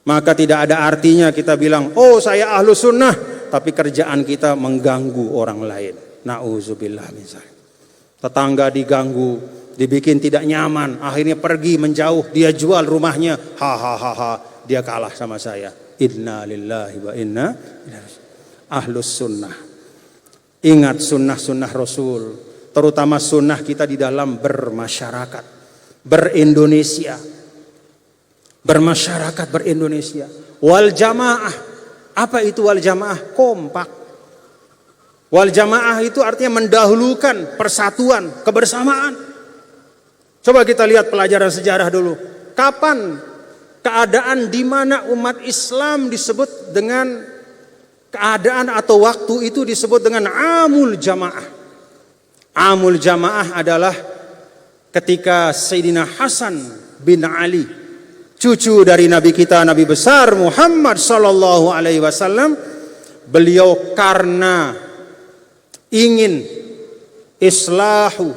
Maka tidak ada artinya kita bilang, oh saya ahlus sunnah, tapi kerjaan kita mengganggu orang lain. Na'udzubillah min dzalik. Tetangga diganggu, dibikin tidak nyaman, akhirnya pergi menjauh, dia jual rumahnya, dia kalah sama saya. Inna lillahi wa inna ilaihi. Ahlus sunnah. Ingat sunnah-sunnah Rasul, terutama sunnah kita di dalam bermasyarakat, berindonesia. Bermasyarakat, berindonesia. Wal jamaah. Apa itu wal jamaah? Kompak. Wal jamaah itu artinya mendahulukan persatuan, kebersamaan. Coba kita lihat pelajaran sejarah dulu. Kapan keadaan di mana umat Islam disebut dengan keadaan atau waktu itu disebut dengan amul jamaah? Amul jamaah adalah ketika Sayyidina Hasan bin Ali, cucu dari Nabi kita, Nabi besar Muhammad sallallahu alaihi wasallam, beliau karena ingin islahu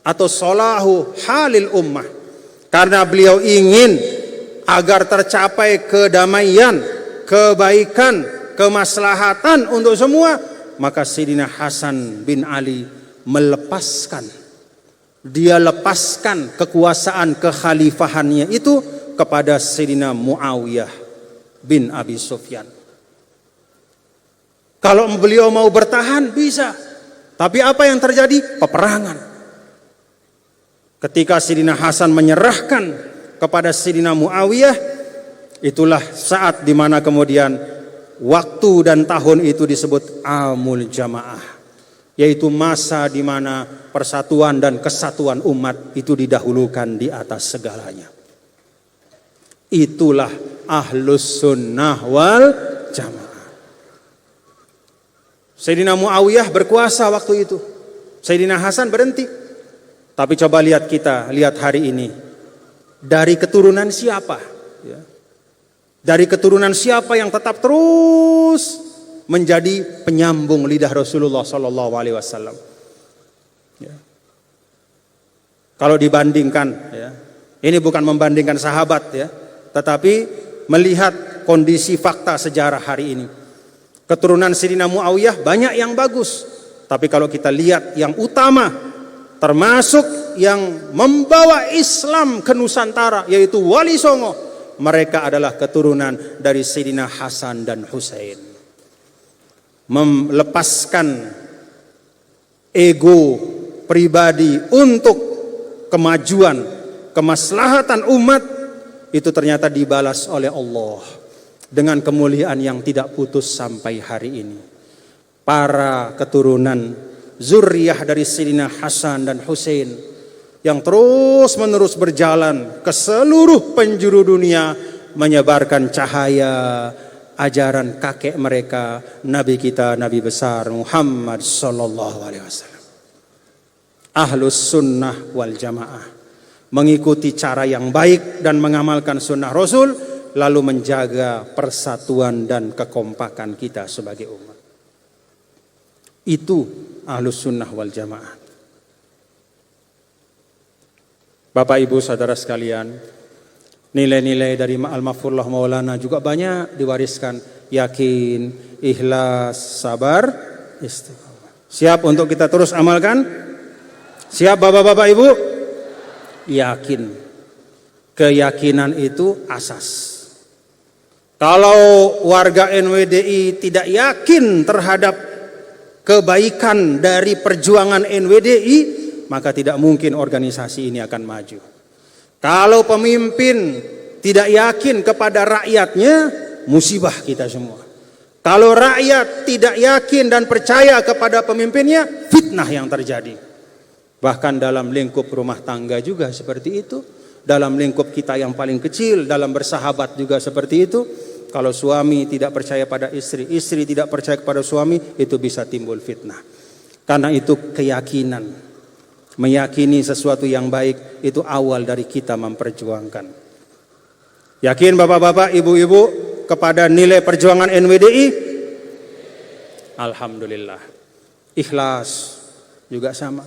atau solahu halil ummah, karena beliau ingin agar tercapai kedamaian, kebaikan, kemaslahatan untuk semua, maka Sayyidina Hasan bin Ali dia lepaskan kekuasaan kekhalifahannya itu kepada Sayyidina Muawiyah bin Abi Sufyan. Kalau beliau mau bertahan bisa, tapi apa yang terjadi? Peperangan. Ketika Sayyidina Hasan menyerahkan kepada Sayyidina Muawiyah, itulah saat dimana kemudian waktu dan tahun itu disebut amul jamaah, yaitu masa dimana persatuan dan kesatuan umat itu didahulukan di atas segalanya. Itulah ahlus sunnah wal jamaah. Sayyidina Muawiyah berkuasa waktu itu, Sayyidina Hasan berhenti. Tapi coba lihat hari ini, dari keturunan siapa? Ya. Dari keturunan siapa yang tetap terus menjadi penyambung lidah Rasulullah Sallallahu Alaihi Wasallam? Ya. Kalau dibandingkan, ya, ini bukan membandingkan sahabat, ya, Tetapi melihat kondisi fakta sejarah hari ini, keturunan Sayyidina Muawiyah banyak yang bagus. Tapi kalau kita lihat yang utama, termasuk yang membawa Islam ke Nusantara, yaitu Wali Songo, mereka adalah keturunan dari Sayyidina Hasan dan Husain. Melepaskan ego pribadi untuk kemajuan, kemaslahatan umat, itu ternyata dibalas oleh Allah dengan kemuliaan yang tidak putus sampai hari ini. Para keturunan zuriyah dari Sayyidina Hasan dan Husain yang terus menerus berjalan ke seluruh penjuru dunia menyebarkan cahaya ajaran kakek mereka, Nabi kita, Nabi besar Muhammad sallallahu alaihi wasallam. Ahlus sunnah wal jamaah, mengikuti cara yang baik dan mengamalkan sunnah Rasul, lalu menjaga persatuan dan kekompakan kita sebagai umat. Itu ahlus sunnah wal jamaah. Bapak ibu saudara sekalian, nilai-nilai dari Al-Mahfurullah Maulana juga banyak diwariskan. Yakin, ikhlas, sabar, istiqomah. Siap untuk kita terus amalkan? Siap bapak-bapak ibu? Yakin. Keyakinan itu asas. Kalau warga NWDI tidak yakin terhadap kebaikan dari perjuangan NWDI, maka tidak mungkin organisasi ini akan maju. Kalau pemimpin tidak yakin kepada rakyatnya, musibah kita semua. Kalau rakyat tidak yakin dan percaya kepada pemimpinnya, fitnah yang terjadi. Bahkan dalam lingkup rumah tangga juga seperti itu. Dalam lingkup kita yang paling kecil, dalam bersahabat juga seperti itu. Kalau suami tidak percaya pada istri, istri tidak percaya kepada suami, itu bisa timbul fitnah. Karena itu keyakinan, meyakini sesuatu yang baik, itu awal dari kita memperjuangkan. Yakin bapak-bapak, ibu-ibu kepada nilai perjuangan NWDI? Alhamdulillah. Ikhlas juga sama.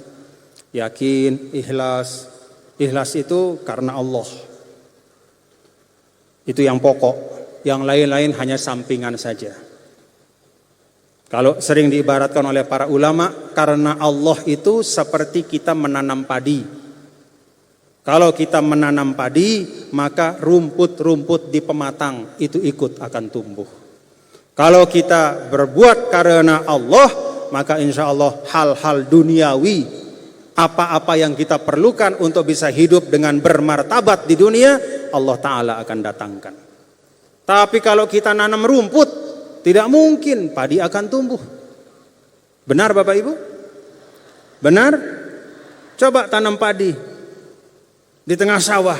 Yakin, ikhlas. Ikhlas itu karena Allah. Itu yang pokok. Yang lain-lain hanya sampingan saja. Kalau sering diibaratkan oleh para ulama, karena Allah itu seperti kita menanam padi. Kalau kita menanam padi, maka rumput-rumput di pematang itu ikut akan tumbuh. Kalau kita berbuat karena Allah, maka insya Allah hal-hal duniawi, apa-apa yang kita perlukan untuk bisa hidup dengan bermartabat di dunia, Allah Ta'ala akan datangkan. Tapi kalau kita nanam rumput, tidak mungkin padi akan tumbuh. Benar Bapak Ibu? Benar? Coba tanam padi di tengah sawah,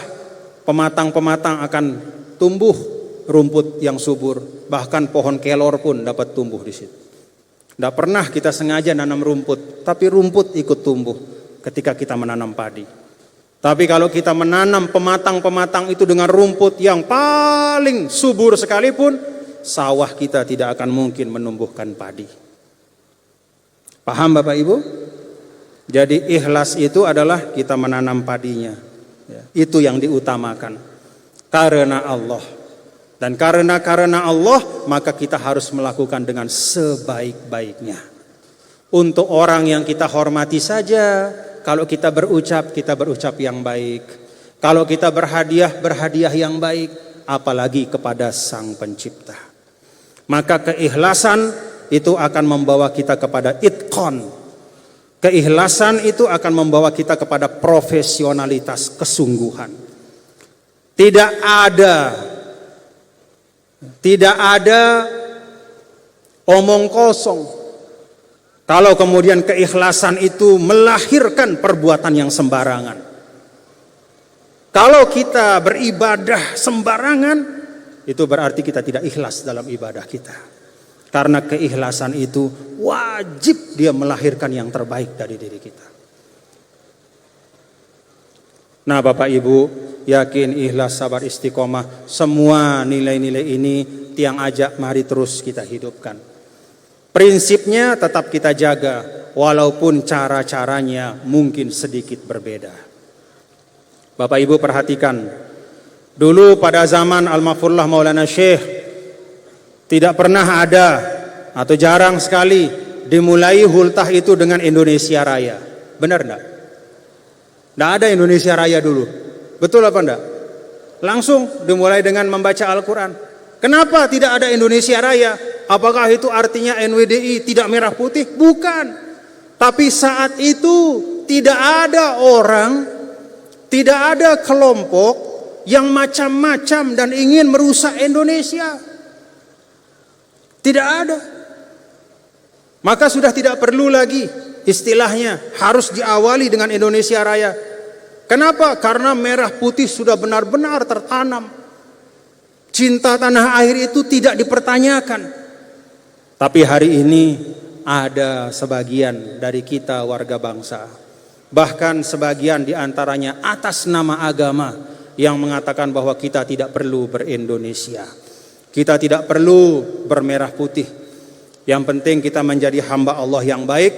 pematang-pematang akan tumbuh rumput yang subur. Bahkan pohon kelor pun dapat tumbuh di situ. Tidak pernah kita sengaja nanam rumput, tapi rumput ikut tumbuh ketika kita menanam padi. Tapi kalau kita menanam pematang-pematang itu dengan rumput yang paling subur sekalipun, sawah kita tidak akan mungkin menumbuhkan padi. Paham Bapak Ibu? Jadi ikhlas itu adalah kita menanam padinya. Itu yang diutamakan. Karena Allah. Dan karena Allah, maka kita harus melakukan dengan sebaik-baiknya. Untuk orang yang kita hormati saja, kalau kita berucap yang baik. Kalau kita berhadiah yang baik, apalagi kepada Sang Pencipta. Maka keikhlasan itu akan membawa kita kepada itqan. Keikhlasan itu akan membawa kita kepada profesionalitas, kesungguhan. Tidak ada omong kosong. Kalau kemudian keikhlasan itu melahirkan perbuatan yang sembarangan. Kalau kita beribadah sembarangan, itu berarti kita tidak ikhlas dalam ibadah kita. Karena keikhlasan itu wajib dia melahirkan yang terbaik dari diri kita. Nah Bapak Ibu, yakin, ikhlas, sabar, istiqomah, semua nilai-nilai ini tiang ajak mari terus kita hidupkan. Prinsipnya tetap kita jaga, walaupun cara-caranya mungkin sedikit berbeda. Bapak Ibu perhatikan, Dulu pada zaman Al-Mahfurullah Maulana Syekh tidak pernah ada atau jarang sekali dimulai hultah itu dengan Indonesia Raya. Benar enggak? Enggak ada Indonesia Raya dulu. Betul apa enggak? Langsung dimulai dengan membaca Al-Quran. Kenapa tidak ada Indonesia Raya? Apakah itu artinya NWDI tidak merah putih? Bukan. Tapi saat itu tidak ada orang, tidak ada kelompok yang macam-macam dan ingin merusak Indonesia. Tidak ada. Maka sudah tidak perlu lagi istilahnya harus diawali dengan Indonesia Raya. Kenapa? Karena merah putih sudah benar-benar tertanam. Cinta tanah air itu tidak dipertanyakan. Tapi hari ini ada sebagian dari kita warga bangsa, bahkan sebagian diantaranya atas nama agama, yang mengatakan bahwa kita tidak perlu berindonesia, kita tidak perlu bermerah putih. Yang penting kita menjadi hamba Allah yang baik.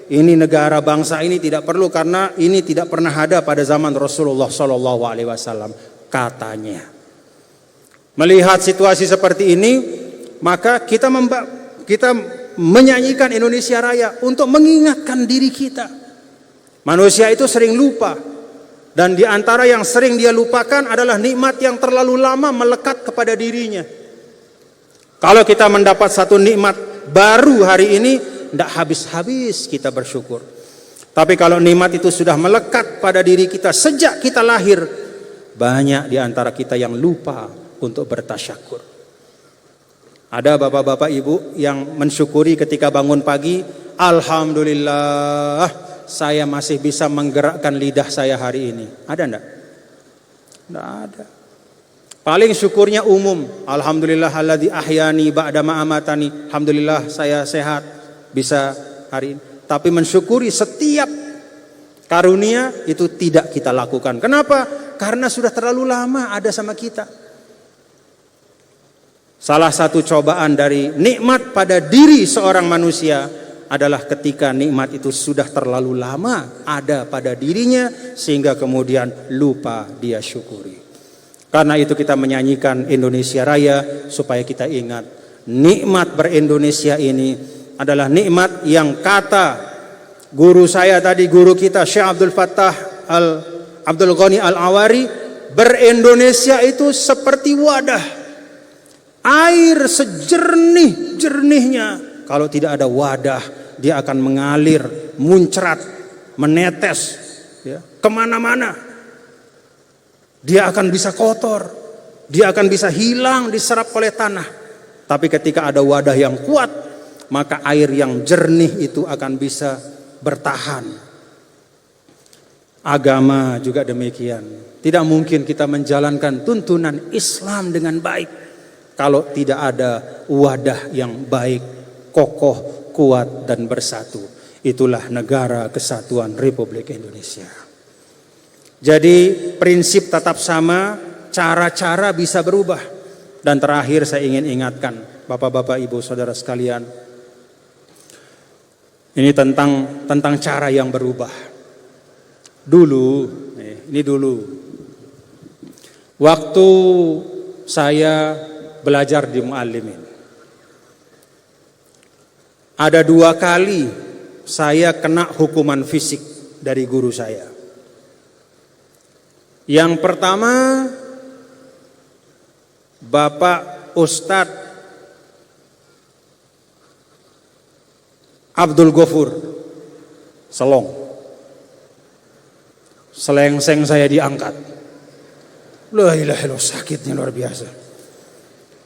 Ini negara bangsa ini tidak perlu karena ini tidak pernah ada pada zaman Rasulullah SAW, katanya. Melihat situasi seperti ini, maka kita menyanyikan Indonesia Raya untuk mengingatkan diri kita. Manusia itu sering lupa. Dan di antara yang sering dia lupakan adalah nikmat yang terlalu lama melekat kepada dirinya. Kalau kita mendapat satu nikmat baru hari ini, tidak habis-habis kita bersyukur. Tapi kalau nikmat itu sudah melekat pada diri kita sejak kita lahir, banyak di antara kita yang lupa untuk bertasyakur. Ada bapak-bapak ibu yang mensyukuri ketika bangun pagi, alhamdulillah, saya masih bisa menggerakkan lidah saya hari ini. Ada enggak? Enggak ada. Paling syukurnya umum. Alhamdulillahilladzi ahyani ba'da ma amatani. Alhamdulillah saya sehat bisa hari ini. Tapi mensyukuri setiap karunia itu tidak kita lakukan. Kenapa? Karena sudah terlalu lama ada sama kita. Salah satu cobaan dari nikmat pada diri seorang manusia adalah ketika nikmat itu sudah terlalu lama ada pada dirinya sehingga kemudian lupa dia syukuri. Karena itu kita menyanyikan Indonesia Raya supaya kita ingat nikmat berindonesia ini adalah nikmat yang kata guru saya tadi, guru kita Syekh Abdul Fattah Abdul Ghani Al-Awari, berindonesia itu seperti wadah air sejernih-jernihnya. Kalau tidak ada wadah, dia akan mengalir, muncrat, menetes ya, kemana-mana. Dia akan bisa kotor, dia akan bisa hilang diserap oleh tanah. Tapi ketika ada wadah yang kuat, maka air yang jernih itu akan bisa bertahan. Agama juga demikian. Tidak mungkin kita menjalankan tuntunan Islam dengan baik kalau tidak ada wadah yang baik, kokoh, kuat dan bersatu. Itulah negara kesatuan Republik Indonesia. Jadi prinsip tetap sama, cara-cara bisa berubah. Dan terakhir saya ingin ingatkan Bapak-bapak, Ibu, Saudara sekalian, ini tentang cara yang berubah. Dulu, ini dulu, waktu saya belajar di Muallimin, ada 2 kali saya kena hukuman fisik dari guru saya. Yang pertama, Bapak Ustadz Abdul Ghafur Selong, selengseng saya diangkat. La ilaha illallah, sakitnya luar biasa.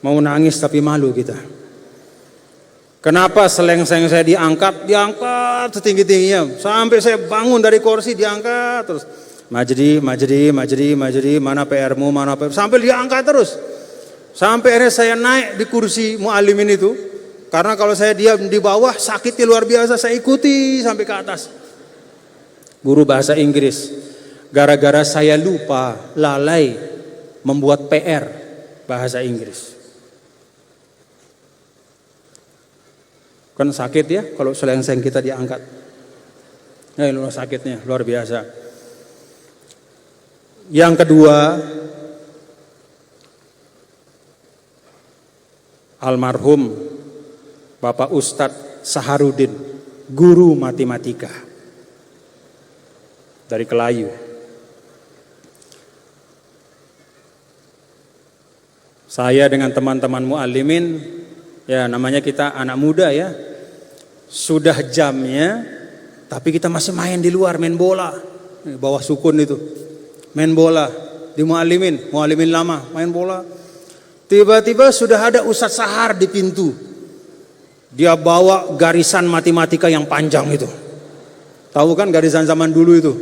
Mau nangis tapi malu kita. Kenapa selengseng saya diangkat setinggi-tingginya, sampai saya bangun dari kursi diangkat terus. Majdi, mana PR-mu, mana PR, sampai diangkat terus. Sampai akhirnya saya naik di kursi Muallimin itu, karena kalau saya diam di bawah sakitnya luar biasa, saya ikuti sampai ke atas. Guru bahasa Inggris, gara-gara saya lupa, lalai membuat PR bahasa Inggris. Kan sakit ya kalau selengseng kita diangkat. Luar sakitnya luar biasa. Yang kedua, almarhum Bapak Ustadz Saharudin, guru matematika dari Kelayu. Saya dengan teman-teman muallimin, ya namanya kita anak muda ya, sudah jamnya, tapi kita masih main di luar, main bola, bawah sukun itu, main bola di muallimin lama, main bola. Tiba-tiba sudah ada Ustadz Sahar di pintu, dia bawa garisan matematika yang panjang itu, tahu kan garisan zaman dulu itu,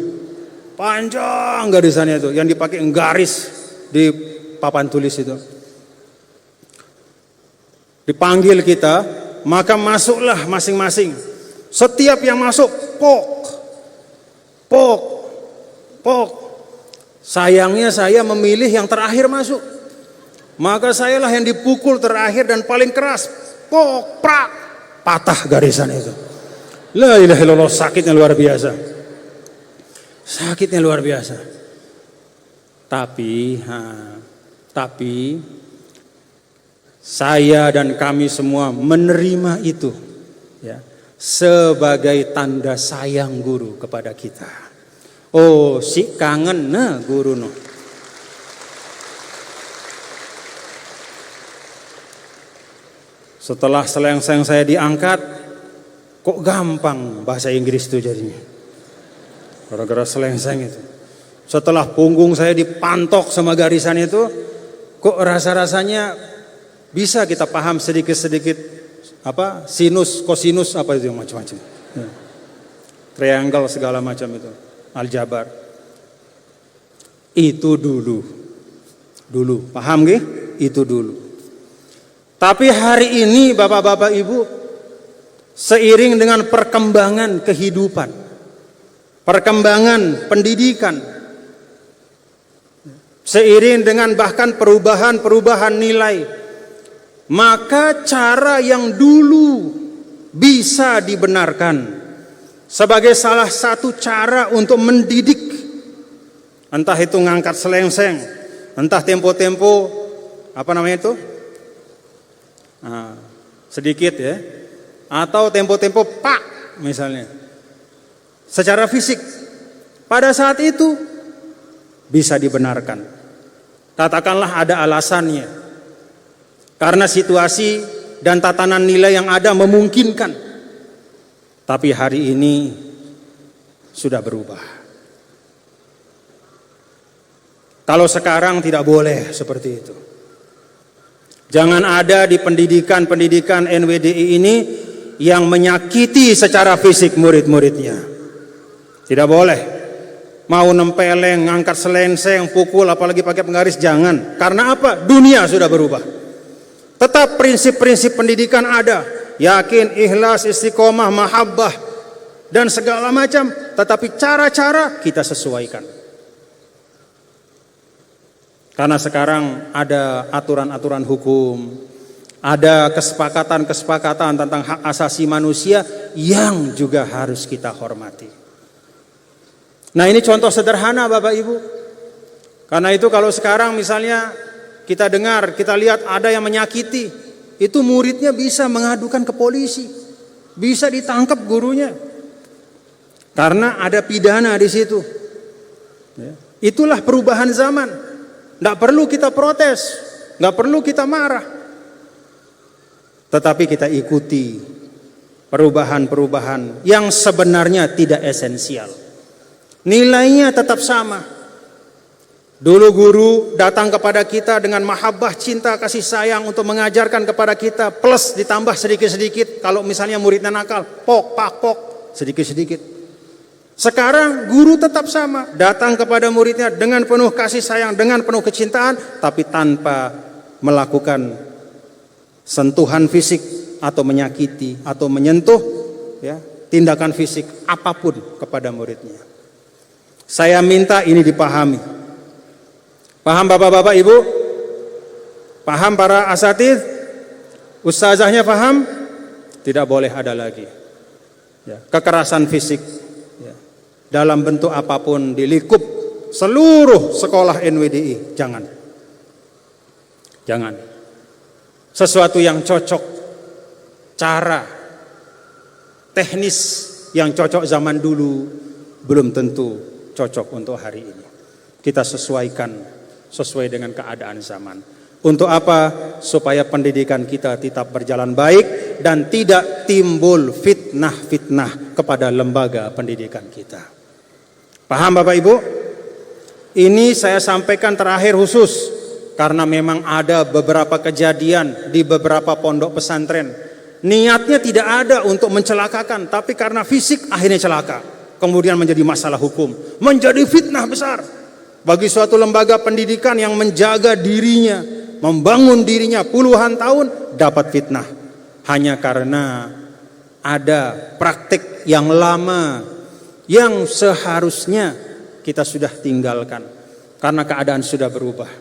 panjang garisannya itu, yang dipakai garis di papan tulis itu. Dipanggil kita, maka masuklah masing-masing. Setiap yang masuk, pok. Sayangnya saya memilih yang terakhir masuk. Maka sayalah yang dipukul terakhir dan paling keras. Pok, prak, patah garisan itu. La ilaha illallah, sakitnya luar biasa. Sakitnya luar biasa. Tapi saya dan kami semua menerima itu ya, sebagai tanda sayang guru kepada kita. Oh, si kangen nah guru no. Setelah selengseng saya diangkat, kok gampang bahasa Inggris itu jadinya. Gara-gara selengseng itu. Setelah punggung saya dipantok sama garisan itu, kok rasa-rasanya bisa kita paham sedikit-sedikit apa sinus, kosinus apa itu yang macam-macam. Ya. Triangle segala macam itu, aljabar. Itu dulu. Paham nggih? Itu dulu. Tapi hari ini Bapak-bapak Ibu, seiring dengan perkembangan kehidupan, perkembangan pendidikan, seiring dengan bahkan perubahan nilai, maka cara yang dulu bisa dibenarkan sebagai salah satu cara untuk mendidik, entah itu ngangkat selengseng, entah tempo-tempo apa namanya itu, sedikit ya, atau tempo-tempo pak misalnya, secara fisik pada saat itu bisa dibenarkan. Katakanlah ada alasannya, karena situasi dan tatanan nilai yang ada memungkinkan. Tapi hari ini sudah berubah. Kalau sekarang tidak boleh seperti itu. Jangan ada di pendidikan NWDI ini yang menyakiti secara fisik murid-muridnya. Tidak boleh. Mau nempeleng, ngangkat selengseng, pukul, apalagi pakai penggaris, jangan. Karena apa? Dunia sudah berubah. Tetap prinsip-prinsip pendidikan ada, yakin, ikhlas, istiqomah, mahabbah, dan segala macam. Tetapi cara-cara kita sesuaikan. Karena sekarang ada aturan-aturan hukum, ada kesepakatan-kesepakatan tentang hak asasi manusia yang juga harus kita hormati. Nah, ini contoh sederhana Bapak Ibu. Karena itu kalau sekarang misalnya kita dengar, kita lihat ada yang menyakiti, itu muridnya bisa mengadukan ke polisi, bisa ditangkap gurunya, karena ada pidana di situ. Itulah perubahan zaman. Tidak perlu kita protes, nggak perlu kita marah, tetapi kita ikuti perubahan-perubahan yang sebenarnya tidak esensial. Nilainya tetap sama. Dulu guru datang kepada kita dengan mahabbah, cinta, kasih sayang untuk mengajarkan kepada kita, plus ditambah sedikit-sedikit kalau misalnya muridnya nakal, pok, sedikit-sedikit. Sekarang guru tetap sama, datang kepada muridnya dengan penuh kasih sayang, dengan penuh kecintaan, tapi tanpa melakukan sentuhan fisik atau menyakiti atau menyentuh ya, tindakan fisik apapun kepada muridnya. Saya minta ini dipahami. Paham Bapak-bapak Ibu? Paham para asatidz? Ustazahnya paham? Tidak boleh ada lagi ya, kekerasan fisik ya, dalam bentuk apapun di lingkup seluruh sekolah NWDI. Jangan. sesuatu yang cocok, cara, teknis yang cocok zaman dulu belum tentu cocok untuk hari ini. Kita sesuaikan sesuai dengan keadaan zaman. Untuk apa? Supaya pendidikan kita tetap berjalan baik dan tidak timbul fitnah-fitnah kepada lembaga pendidikan kita. Paham Bapak Ibu? Ini saya sampaikan terakhir khusus karena memang ada beberapa kejadian di beberapa pondok pesantren. Niatnya tidak ada untuk mencelakakan, tapi karena fisik akhirnya celaka. Kemudian menjadi masalah hukum, menjadi fitnah besar bagi suatu lembaga pendidikan yang menjaga dirinya, membangun dirinya puluhan tahun, dapat fitnah hanya karena ada praktik yang lama yang seharusnya kita sudah tinggalkan karena keadaan sudah berubah,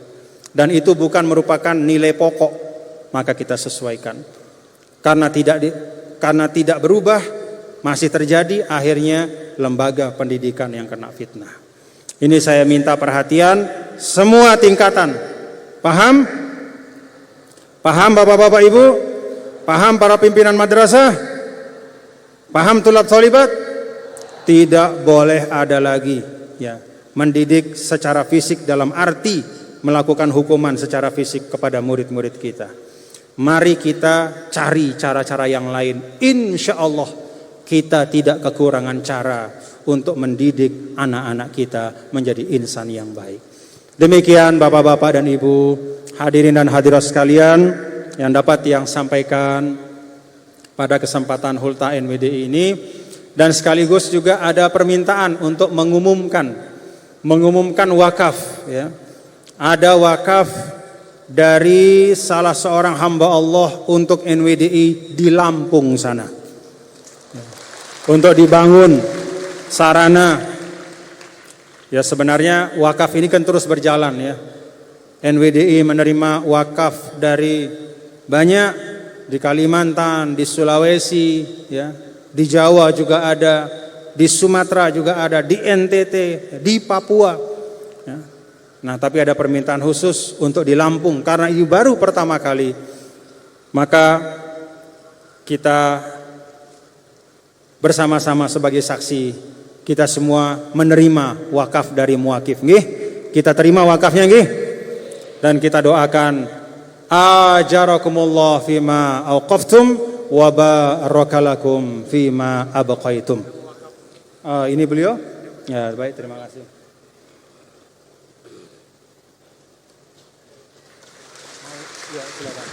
dan itu bukan merupakan nilai pokok, maka kita sesuaikan. Karena tidak berubah, masih terjadi, akhirnya lembaga pendidikan yang kena fitnah. Ini saya minta perhatian semua tingkatan. Paham? Paham Bapak-bapak Ibu? Paham para pimpinan madrasah? Paham tulab tholibat? Tidak boleh ada lagi ya, mendidik secara fisik dalam arti melakukan hukuman secara fisik kepada murid-murid kita. Mari kita cari cara-cara yang lain. Insya Allah kita tidak kekurangan cara untuk mendidik anak-anak kita menjadi insan yang baik. Demikian Bapak-bapak dan Ibu, hadirin dan hadirat sekalian yang dapat yang sampaikan pada kesempatan Hulta NWDI ini. Dan sekaligus juga ada permintaan untuk mengumumkan wakaf ya. Ada wakaf dari salah seorang hamba Allah untuk NWDI di Lampung sana. Untuk dibangun sarana. Ya sebenarnya wakaf ini kan terus berjalan ya. NWDI menerima wakaf dari banyak, di Kalimantan, di Sulawesi ya. Di Jawa juga ada, di Sumatera juga ada, di NTT, di Papua. Ya. Nah, tapi ada permintaan khusus untuk di Lampung karena ini baru pertama kali. Maka kita bersama-sama sebagai saksi, kita semua menerima wakaf dari muakif. Nggih? Kita terima wakafnya nggih? Dan kita doakan ajarakumullah fima auqaftum wa barakalakum fima abqaitum. Ini beliau? Ya, baik, terima kasih. Ya, silakan.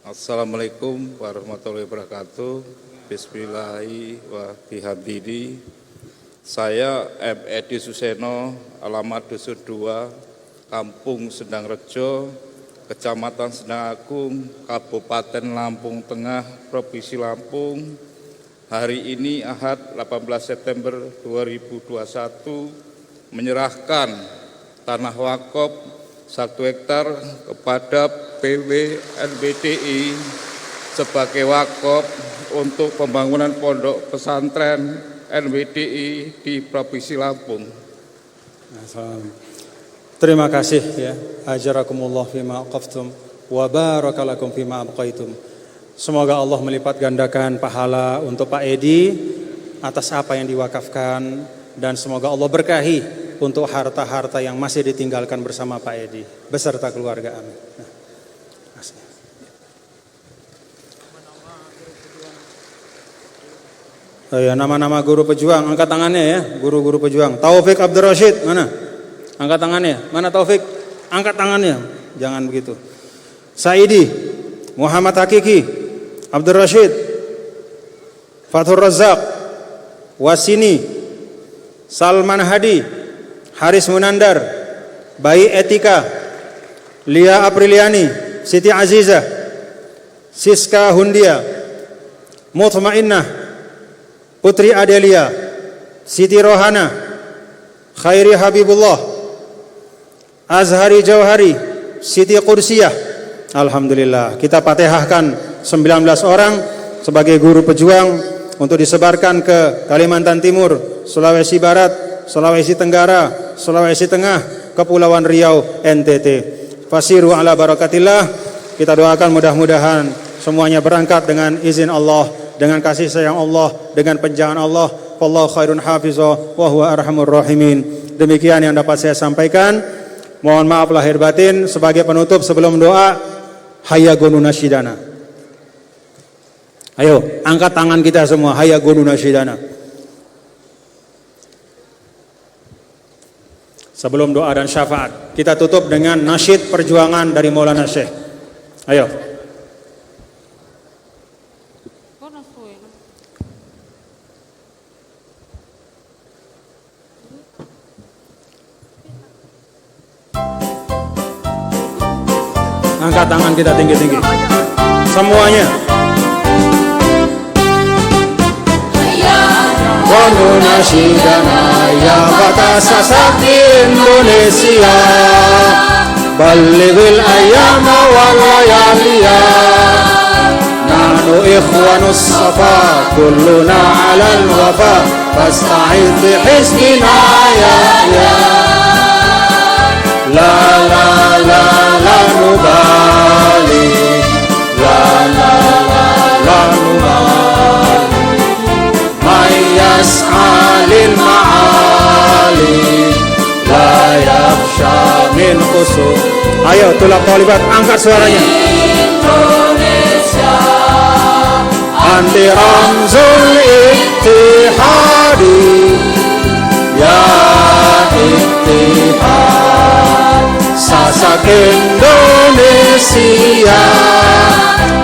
Assalamualaikum warahmatullahi wabarakatuh. Bismillahirrahmanirrahim. Saya M. Edi Suseno, alamat Dusun 2, Kampung Sendang Rejo, Kecamatan Sendang Agung, Kabupaten Lampung Tengah, Provinsi Lampung. Hari ini Ahad 18 September 2021 menyerahkan tanah wakaf 1 hektar kepada PW NWDI sebagai wakaf untuk pembangunan pondok pesantren NWDI di Provinsi Lampung. Terima kasih ya. Ajarakumullah fima aqaftum wa barakalakum fima abqaitum. Semoga Allah melipat gandakan pahala untuk Pak Edi atas apa yang diwakafkan, dan semoga Allah berkahi untuk harta-harta yang masih ditinggalkan bersama Pak Edi beserta keluarga. Amin. Oh ya, nama-nama guru pejuang, angkat tangannya ya, guru-guru pejuang. Taufik Abdul Rashid, mana? Angkat tangannya. Mana Taufik? Angkat tangannya. Jangan begitu. Saidi, Muhammad Hakiki, Abdul Rashid, Fathur Razak, Wasini, Salman Hadi, Haris Munandar, Bayi Etika, Lia Apriliani, Siti Aziza, Siska Hundia, Mutmainnah, Putri Adelia, Siti Rohana, Khairi Habibullah, Azhari Jauhari, Siti Qudsiyah. Alhamdulillah, kita fatihahkan 19 orang sebagai guru pejuang. untuk disebarkan ke Kalimantan Timur, Sulawesi Barat, Sulawesi Tenggara, Sulawesi Tengah, Kepulauan Riau, NTT. Fasiru ala barakatillah. Kita doakan mudah-mudahan semuanya berangkat dengan izin Allah, dengan kasih sayang Allah, dengan penjagaan Allah. Wallahu khairun hafizah wa huwa arhamur rahimin. Demikian yang dapat saya sampaikan. Mohon maaf lahir batin. Sebagai penutup sebelum doa, hayya gunu nasyidana. Ayo, angkat tangan kita semua. Hayya gunu nasyidana. Sebelum doa dan syafaat, kita tutup dengan nasyid perjuangan dari Maulana Syekh. Ayo. Angkat tangan kita tinggi-tinggi. Semuanya. Gunu nasyidana ya batasa sakti Indonesia, ballighil ayyama wal layaliya, nahnu ikhwanus safa kulluna alal wafa, fasta'id bi hizbina ya la la la la nubali, la la la la nubali, yas'alil ma'ali la yakhsha min khusur. Ayo tulak talibat, angkat suaranya. Indonesia anti ramzul ittihadi, ya ittihad sasak Indonesia,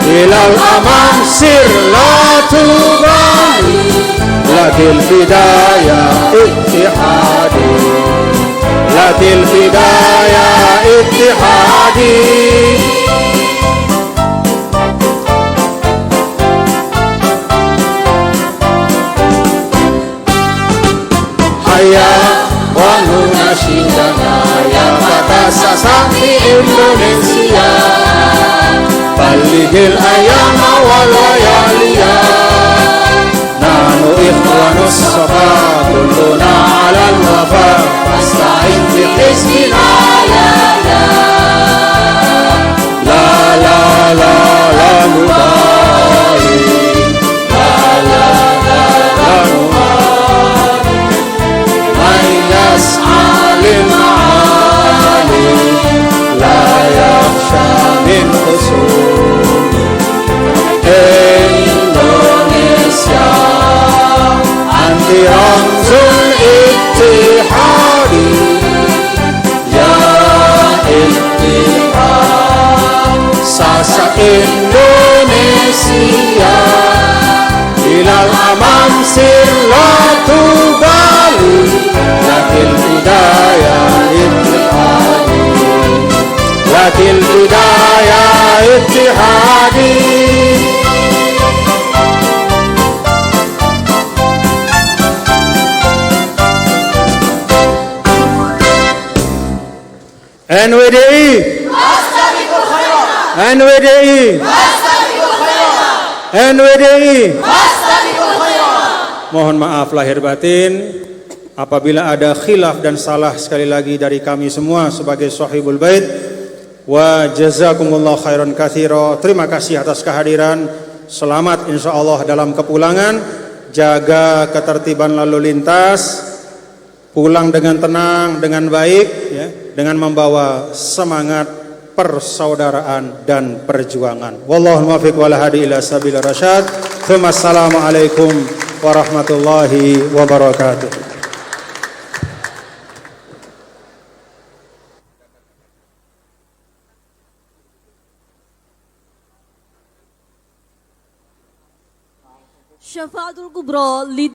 ilal aman sir la tubali, lakil bidaya ittihadi, lakil bidaya ittihadi. Hayya wa nasyidana ya batasa sakti Indonesia, ballighil ayyama wal layaliya, nahnu ikhwanus safa kulluna alal wafa, fasta'id bi hizbina la la la la la la nubali, la la la la nubali, man yas'alil ma'ali la yakhsha min khusur. Indonesia anti ramzul ittihadi, ya ittihad sasak Indonesia, ilal aman sir la tubali, lakil bidaya ittihadi, lakil bidaya ittihadi. NWDI NWDI NWDI. Mohon maaf lahir batin apabila ada khilaf dan salah sekali lagi dari kami semua sebagai sahibul bait. Wa jazakumullah khairan katsira. Terima kasih atas kehadiran. Selamat insyaallah dalam kepulangan. Jaga ketertiban lalu lintas. Pulang dengan tenang, dengan baik ya, dengan membawa semangat persaudaraan dan perjuangan. Wallahul muwaffiq wal hadi ila sabilir rasyad. Wassalamualaikum warahmatullahi wabarakatuh. Syafaatul Kubra